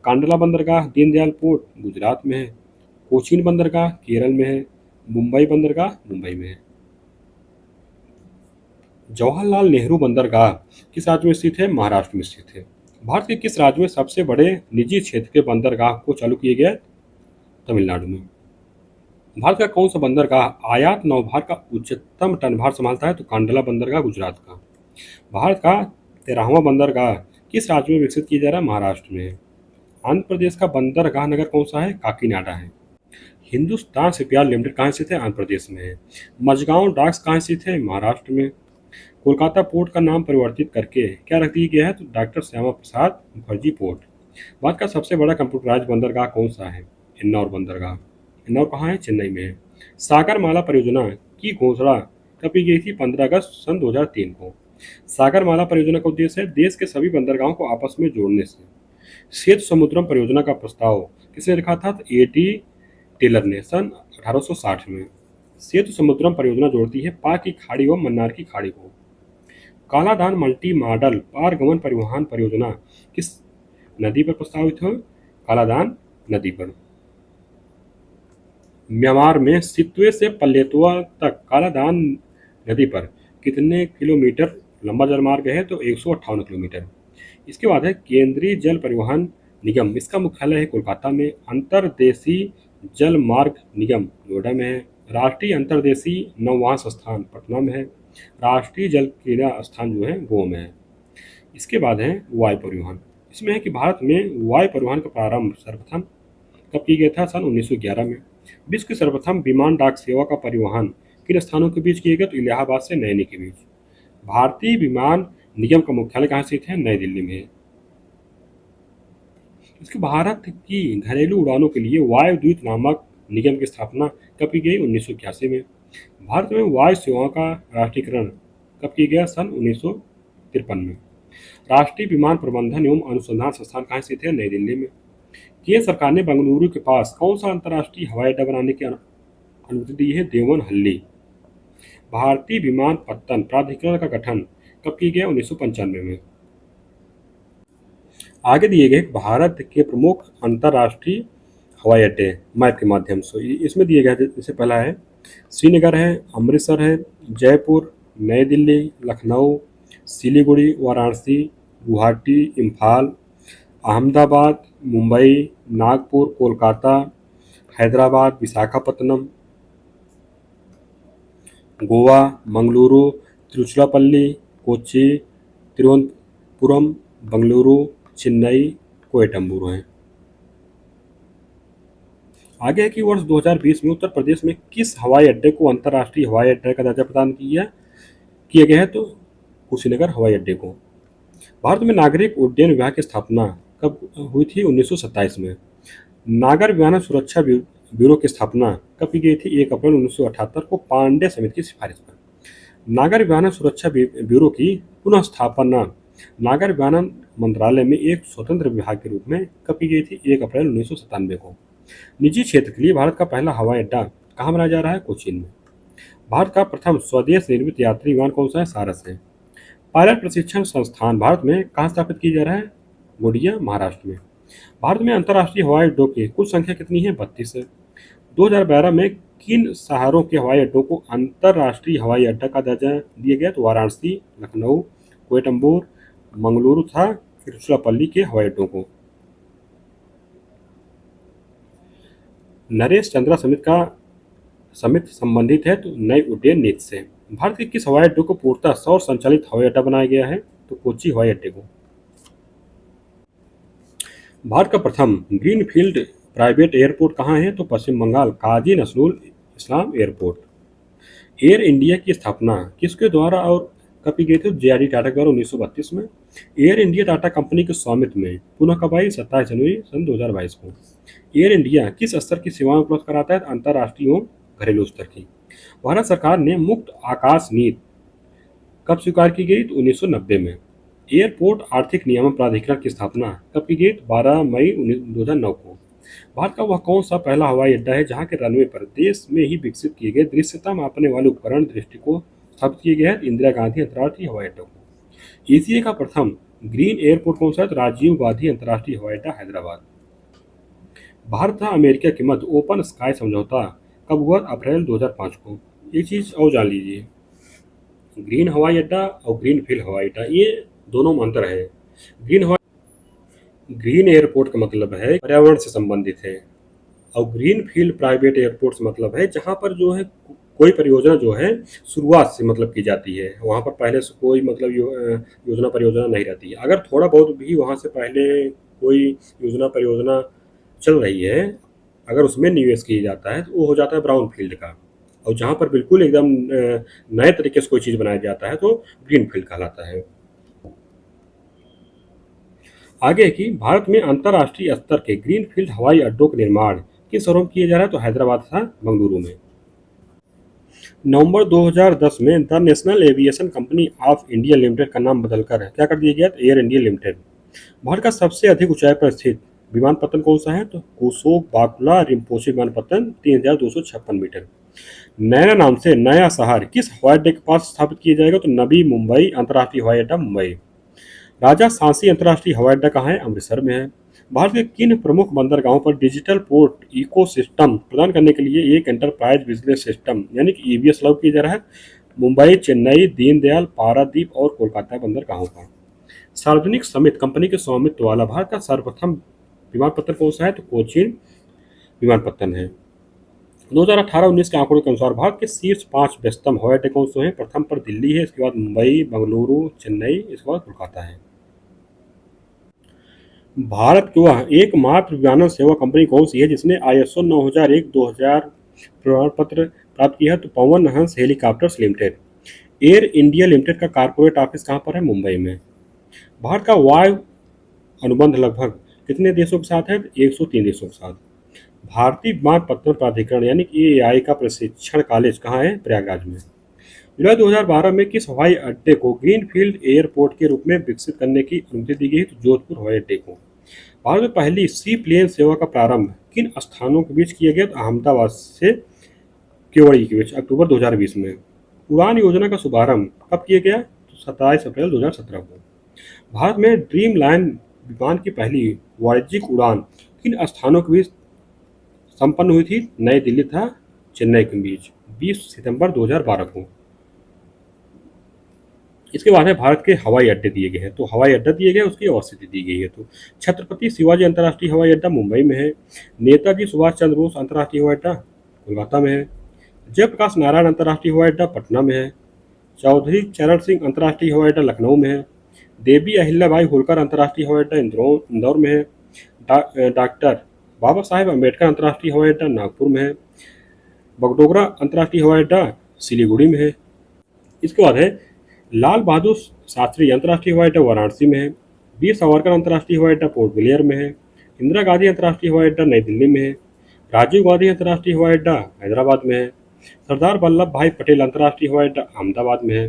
कांडला बंदरगाह, दीनदयाल पोर्ट, गुजरात में है। कोचीन बंदरगाह केरल में है। मुंबई बंदरगाह मुंबई में है। जवाहरलाल नेहरू बंदरगाह किस राज्य में स्थित है? महाराष्ट्र में स्थित है। भारत के किस राज्य में सबसे बड़े निजी क्षेत्र के बंदरगाह को चालू किया गया है? तमिलनाडु में। भारत का कौन सा बंदरगाह आयात नौभार का उच्चतम टनभार संभालता है? तो कांडला बंदरगाह, गुजरात का। भारत का 13वां बंदरगाह किस राज्य में विकसित किया जा रहा है? महाराष्ट्र में है। आंध्र प्रदेश का बंदरगाह नगर कौन सा है? काकीनाडा है। हिंदुस्तान शिपयार्ड लिमिटेड कहाँ स्थित है? आंध्र प्रदेश में है। मझगांव डॉक्स कहाँ स्थित है? महाराष्ट्र में। कोलकाता पोर्ट का नाम परिवर्तित करके क्या रख दिया गया है? तो डॉक्टर श्यामा प्रसाद मुखर्जी पोर्ट। भारत का सबसे बड़ा कंप्यूटराइज्ड बंदरगाह कौन सा है? इन्नौर बंदरगाह। इन्नौर कहाँ है? चेन्नई में है। सागरमाला परियोजना की घोषणा कब की गई थी? 15 अगस्त सन 2003 को। सागरमाला परियोजना का उद्देश्य है देश के सभी बंदरगाहों को आपस में जोड़ने से। सेतु समुद्रम परियोजना का प्रस्ताव किसने रखा था? तो एटी टेलर ने सन 1860 में। सेतु समुद्रम परियोजना जोड़ती है पाक की खाड़ी व मन्नार की खाड़ी को। कालाधान मल्टी मॉडल पारगमन परिवहन परियोजना किस नदी पर प्रस्तावित है? कालाधान नदी पर। म्यांमार में सितवे से पल्लेतुआ तक कालाधान नदी पर कितने किलोमीटर लंबा जलमार्ग है? तो 158 किलोमीटर। इसके बाद है केंद्रीय जल परिवहन निगम, इसका मुख्यालय है कोलकाता में। अंतर्देशीय जल मार्ग निगम नोएडा में है। राष्ट्रीय अंतर्देशीय नौवां संस्थान पटना में है। राष्ट्रीय जल क्रीड़ा स्थान जो है गोवा में है। इसके बाद है वायु परिवहन। इसमें है कि भारत में वायु परिवहन का प्रारंभ सर्वप्रथम कब किया गया था? सन 1911 में। विश्व की सर्वप्रथम विमान डाक सेवा का परिवहन किन स्थानों के बीच किया गया? तो इलाहाबाद से नैनी के बीच। भारतीय विमान निगम का मुख्यालय कहाँ स्थित है? नई दिल्ली में है। इसके भारत की घरेलू उड़ानों के लिए वायुदूत नामक निगम की स्थापना कब की गई? 1981 में। भारत में वायु सेवाओं का राष्ट्रीयकरण कब किया गया? सन 1953 में। राष्ट्रीय विमान प्रबंधन एवं अनुसंधान संस्थान कहाँ स्थित है? नई दिल्ली में। केंद्र सरकार ने बेंगलुरु के पास कौन सा अंतर्राष्ट्रीय हवाई अड्डा बनाने की अनुमति दी है? देवनहल्ली। भारतीय विमानपत्तन प्राधिकरण का गठन कब किया गया? 1995 में। आगे दिए गए भारत के प्रमुख अंतर्राष्ट्रीय हवाई अड्डे मैप के माध्यम से इसमें दिए गए जैसे पहला है श्रीनगर है, अमृतसर है, जयपुर, नई दिल्ली, लखनऊ, सिलीगुड़ी, वाराणसी, गुवाहाटी, इम्फाल, अहमदाबाद, मुंबई, नागपुर, कोलकाता, हैदराबाद, विशाखापत्तनम, गोवा, मंगलुरु, तिरुचिरापल्ली, कोच्चि, तिरुवनंतपुरम, बंगलुरु, चेन्नई, कोयटम्बूर हैं। आगे है कि वर्ष 2020 में उत्तर प्रदेश में किस हवाई अड्डे को अंतर्राष्ट्रीय हवाई अड्डे का दर्जा प्रदान किया गया है, तो कुशीनगर हवाई अड्डे को। भारत में नागरिक उड्डयन विभाग की स्थापना कब हुई थी? 1927 में। नागर विमानन सुरक्षा ब्यूरो की स्थापना कब की गई थी? 1 अप्रैल 1978 को पांडे समिति की सिफारिश पर। नागर विमानन सुरक्षा ब्यूरो की पुनः स्थापना नागर विमानन मंत्रालय में एक स्वतंत्र विभाग के रूप में कब की गई थी? 1 अप्रैल 1997 को। निजी क्षेत्र के लिए भारत का पहला हवाई अड्डा कहाँ बनाया जा रहा है? कोचीन में। भारत का प्रथम स्वदेश निर्मित यात्री विमान कौन सा है? सारस है। पायलट प्रशिक्षण संस्थान भारत में कहाँ स्थापित किया जा रहा है? गोंडिया, महाराष्ट्र में। भारत में अंतर्राष्ट्रीय हवाई अड्डों की कुल संख्या कितनी है? 32 है। 2012 में किन शहरों के हवाई अड्डों को अंतर्राष्ट्रीय हवाई अड्डा का दर्जा दिया गया? तो वाराणसी, लखनऊ, कोयटम्बूर, मंगलुरु तथा तिरुचिरापल्ली के हवाई अड्डों को। नरेश चंद्रा समिति संबंधित है तो नई उड्डयन नीति से। भारत के किस हवाई अड्डे को पूर्णतः सौर संचालित हवाई अड्डा बनाया गया है? तो कोच्चि हवाई अड्डे को। भारत का प्रथम ग्रीनफील्ड प्राइवेट एयरपोर्ट कहाँ है? तो पश्चिम बंगाल, काजी Nazrul Islam airport. Air India की स्थापना किसके द्वारा और कब की गई थी? जे.आर.डी. टाटा के द्वारा 1932 में। एयर इंडिया टाटा कंपनी के स्वामित्व में पुनः कब आई? 27 जनवरी सन 2022 को। एयर इंडिया किस स्तर की सेवाएं उपलब्ध कराता है? अंतर्राष्ट्रीय एवं घरेलू स्तर की। भारत सरकार ने मुक्त आकाश नीति कब स्वीकार की गई? तो 1990 में। एयरपोर्ट आर्थिक नियमन प्राधिकरण की स्थापना कब की गई? 12 मई 2009 को। भारत का वह कौन सा पहला हवाई अड्डा है जहां के रनवे पर देश में ही विकसित किए गए दृश्यता मापने वाले उपकरण दृष्टि को स्थापित किए गए हैं? इंदिरा गांधी अंतर्राष्ट्रीय हवाई अड्डा को। एशिया का प्रथम ग्रीन एयरपोर्ट कौन सा है? राजीव गांधी अंतर्राष्ट्रीय हवाई अड्डा, हैदराबाद। भारत तथा अमेरिका के मध्य ओपन स्काई समझौता कब हुआ? अप्रैल 2005 को। एक चीज और जान लीजिए, ग्रीन हवाई अड्डा और ग्रीन फील्ड हवाई अड्डा ये दोनों में अंतर है। ग्रीन एयरपोर्ट का मतलब है पर्यावरण से संबंधित है, और ग्रीन फील्ड प्राइवेट एयरपोर्ट से मतलब है जहाँ पर जो है कोई परियोजना जो है शुरुआत से मतलब की जाती है, वहाँ पर पहले से कोई मतलब योजना परियोजना नहीं रहती है। अगर थोड़ा बहुत भी वहाँ से पहले कोई योजना परियोजना चल रही है, अगर उसमें निवेश किया जाता है तो वो हो जाता है ब्राउन फील्ड का। और जहाँ पर बिल्कुल एकदम नए तरीके से कोई चीज़ बनाया जाता है तो ग्रीन फील्ड कहलाता है। आगे कि भारत में अंतर्राष्ट्रीय स्तर के ग्रीन फील्ड हवाई अड्डों का निर्माण किस शहरों में किया जा रहा है? तो हैदराबाद तथा बेंगलुरु में। नवंबर 2010 में the national aviation company of India limited का नाम बदलकर क्या कर दिया गया? तो एयर इंडिया लिमिटेड। भारत का सबसे अधिक ऊंचाई पर स्थित विमानपत्तन कौन सा है? तो कुसोक बाकुला रिम्पोचे विमानपत्तन 3256 मीटर। नैना नाम से नया शहर किस हवाई अड्डे के पास स्थापित किया जाएगा? तो नवी मुंबई अंतर्राष्ट्रीय हवाई अड्डा, मुंबई। राजा सांसी अंतर्राष्ट्रीय हवाई अड्डा कहाँ है? अमृतसर में है। भारत के किन प्रमुख बंदरगाहों पर डिजिटल पोर्ट इकोसिस्टम प्रदान करने के लिए एक एंटरप्राइज बिजनेस सिस्टम यानी कि ईबीएस लागू किया जा रहा है? मुंबई, चेन्नई, दीनदयाल, पारादीप और कोलकाता बंदरगाहों पर। सार्वजनिक समिति कंपनी के स्वामित्व वाला भारत का सर्वप्रथम विमानपत्तन कौन सा है? तो कोचीन विमानपत्तन है। 2018-19 के आंकड़ों के अनुसार भारत के शीर्ष 5 व्यस्तम हवाई अड्डे कौन से हैं? प्रथम पर दिल्ली है, इसके बाद मुंबई, बेंगलुरु, चेन्नई, इसके बाद कोलकाता है। भारत की वह एकमात्र विमानन सेवा कंपनी कौन सी है जिसने ISO 9001-2000 प्रमाण पत्र प्राप्त किया है? तो Pawan Hans helicopters limited. Air India limited का कारपोरेट ऑफिस कहाँ पर है? मुंबई में। भारत का वायु अनुबंध लगभग कितने देशों के साथ है? 103 देशों के साथ। भारतीय विमानपत्तन प्राधिकरण यानी कि AAI का प्रशिक्षण कॉलेज कहाँ है? प्रयागराज में। जुलाई 2012 में किस हवाई अड्डे को ग्रीनफील्ड एयरपोर्ट के रूप में विकसित करने की अनुमति दी गई? तो जोधपुर हवाई अड्डे को। भारत में पहली सी प्लेन सेवा का प्रारंभ किन स्थानों के बीच किया गया? तो अहमदाबाद से केवड़ी के बीच, अक्टूबर 2020 में। उड़ान योजना का शुभारंभ कब किया गया? तो 27 अप्रैल 2017 को। भारत में ड्रीम लाइन विमान की पहली वाणिज्यिक उड़ान किन स्थानों के बीच संपन्न हुई थी? नई दिल्ली तथा चेन्नई के बीच, 20 सितंबर 2012 को। इसके बाद है भारत के हवाई अड्डे दिए गए हैं, तो हवाई अड्डा दिए गए, उसकी अवस्थिति दी गई है। तो छत्रपति शिवाजी अंतर्राष्ट्रीय हवाई अड्डा मुंबई में है। नेताजी सुभाष चंद्र बोस अंतर्राष्ट्रीय हवाई अड्डा कोलकाता में है। जयप्रकाश नारायण अंतर्राष्ट्रीय हवाई अड्डा पटना में है। चौधरी चरण सिंह अंतर्राष्ट्रीय हवाई अड्डा लखनऊ में है। देवी अहिल्याबाई होलकर अंतर्राष्ट्रीय हवाई अड्डा इंदौर में है। डॉक्टर बाबा साहेब अम्बेडकर अंतर्राष्ट्रीय हवाई अड्डा नागपुर में है। बगडोगरा अंतर्राष्ट्रीय हवाई अड्डा सिलीगुड़ी में है। इसके बाद है लाल बहादुर शास्त्री अंतर्राष्ट्रीय हवाई अड्डा वाराणसी में है। वीर सावरकर अंतर्राष्ट्रीय हवाई अड्डा पोर्ट ब्लेयर में है। इंदिरा गांधी अंतर्राष्ट्रीय हवाई अड्डा नई दिल्ली में है। राजीव गांधी अंतर्राष्ट्रीय हवाई अड्डा हैदराबाद में है। सरदार वल्लभ भाई पटेल अंतर्राष्ट्रीय हवाई अड्डा अहमदाबाद में है।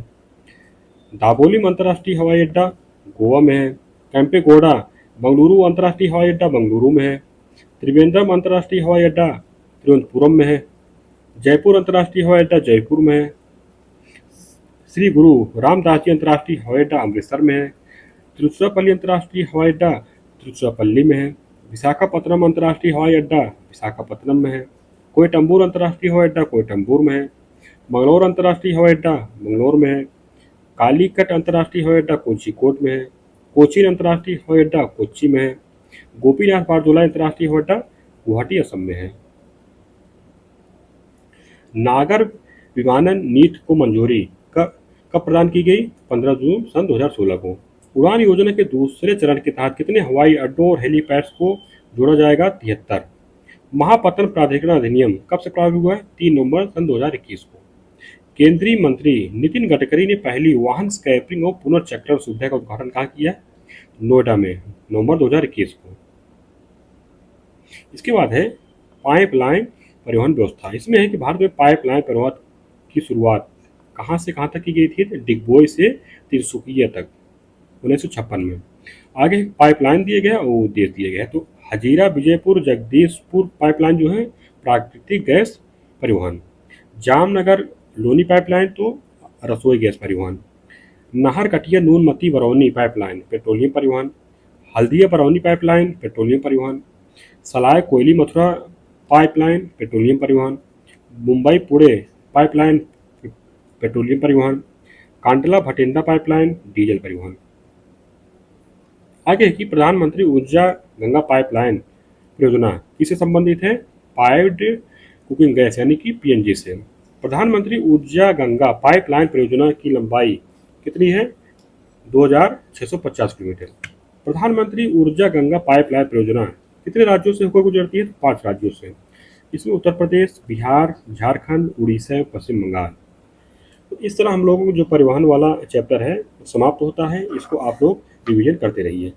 दाबोलिम अंतर्राष्ट्रीय हवाई अड्डा गोवा में है। कैंपेगौड़ा बंगलुरु अंतर्राष्ट्रीय हवाई अड्डा बंगलुरु में है। त्रिवेंद्रम अंतर्राष्ट्रीय हवाई अड्डा तिरुवनंतपुरम में है। जयपुर अंतर्राष्ट्रीय हवाई अड्डा जयपुर में है। श्री गुरु रामदास जी अंतर्राष्ट्रीय हवाई अड्डा अमृतसर में है। तिरुचिरापल्ली अंतर्राष्ट्रीय हवाई अड्डा तिरुचिरापल्ली में है। विशाखापत्तनम अंतर्राष्ट्रीय हवाई अड्डा विशाखापत्तनम में है। कोयटम्बूर अंतर्राष्ट्रीय हवाई अड्डा कोयटम्बूर में है। मंगलौर अंतर्राष्ट्रीय हवाई अड्डा मंगलौर में है। कालीकट अंतर्राष्ट्रीय हवाई अड्डा कोझिकोड में है। कोचीन अंतर्राष्ट्रीय हवाई अड्डा कोच्चि में है। गोपीनाथ बारजोलाई अंतर्राष्ट्रीय हवाई अड्डा गुवाहाटी असम में है। नागर विमानन नीति को मंजूरी कब प्रदान की गई? 15 जून सन 2016 को। उड़ान योजना के दूसरे चरण के तहत कितने हवाई अड्डों और हेलीपैड्स को जोड़ा जाएगा? 73। महापत्तन प्राधिकरण अधिनियम कब से प्रभावी हुआ है? 3 नवंबर सन 2021 को। केंद्रीय मंत्री नितिन गडकरी ने पहली वाहन स्क्रैपिंग और पुनर्चक्रण सुविधा का उद्घाटन कहाँ किया? नोएडा में, नवंबर 2021 को। इसके बाद है पाइपलाइन परिवहन व्यवस्था। इसमें है कि भारत में पाइपलाइन परिवहन की शुरुआत कहाँ से कहाँ तक की गई थी? डिगबोई से तिनसुकिया तक 1956 में। आगे पाइपलाइन दिए गए और उद्देश्य दिए गए। तो हजीरा विजयपुर जगदीशपुर पाइपलाइन जो है प्राकृतिक गैस परिवहन। जामनगर लोनी पाइपलाइन तो रसोई गैस परिवहन। नाहर कटिया नूनमती बरौनी पाइपलाइन पेट्रोलियम परिवहन। हल्दिया बरौनी पाइपलाइन पेट्रोलियम परिवहन। सलाय कोयली मथुरा पाइपलाइन पेट्रोलियम परिवहन। मुंबई पुणे पाइपलाइन पेट्रोलियम परिवहन। कांडला भटिंडा पाइपलाइन डीजल परिवहन। आगे की प्रधानमंत्री ऊर्जा गंगा पाइपलाइन परियोजना किससे संबंधित है? पाइप्ड कुकिंग गैस यानी कि पीएनजी से। प्रधानमंत्री ऊर्जा गंगा पाइपलाइन परियोजना की लंबाई कितनी है? 2650 किलोमीटर। प्रधानमंत्री ऊर्जा गंगा पाइपलाइन परियोजना कितने राज्यों से होकर गुजरती है? 5 राज्यों से। इसमें उत्तर प्रदेश, बिहार, झारखंड, उड़ीसा, पश्चिम बंगाल। तो इस तरह हम लोगों को जो परिवहन वाला चैप्टर है समाप्त होता है। इसको आप लोग रिवीजन करते रहिए।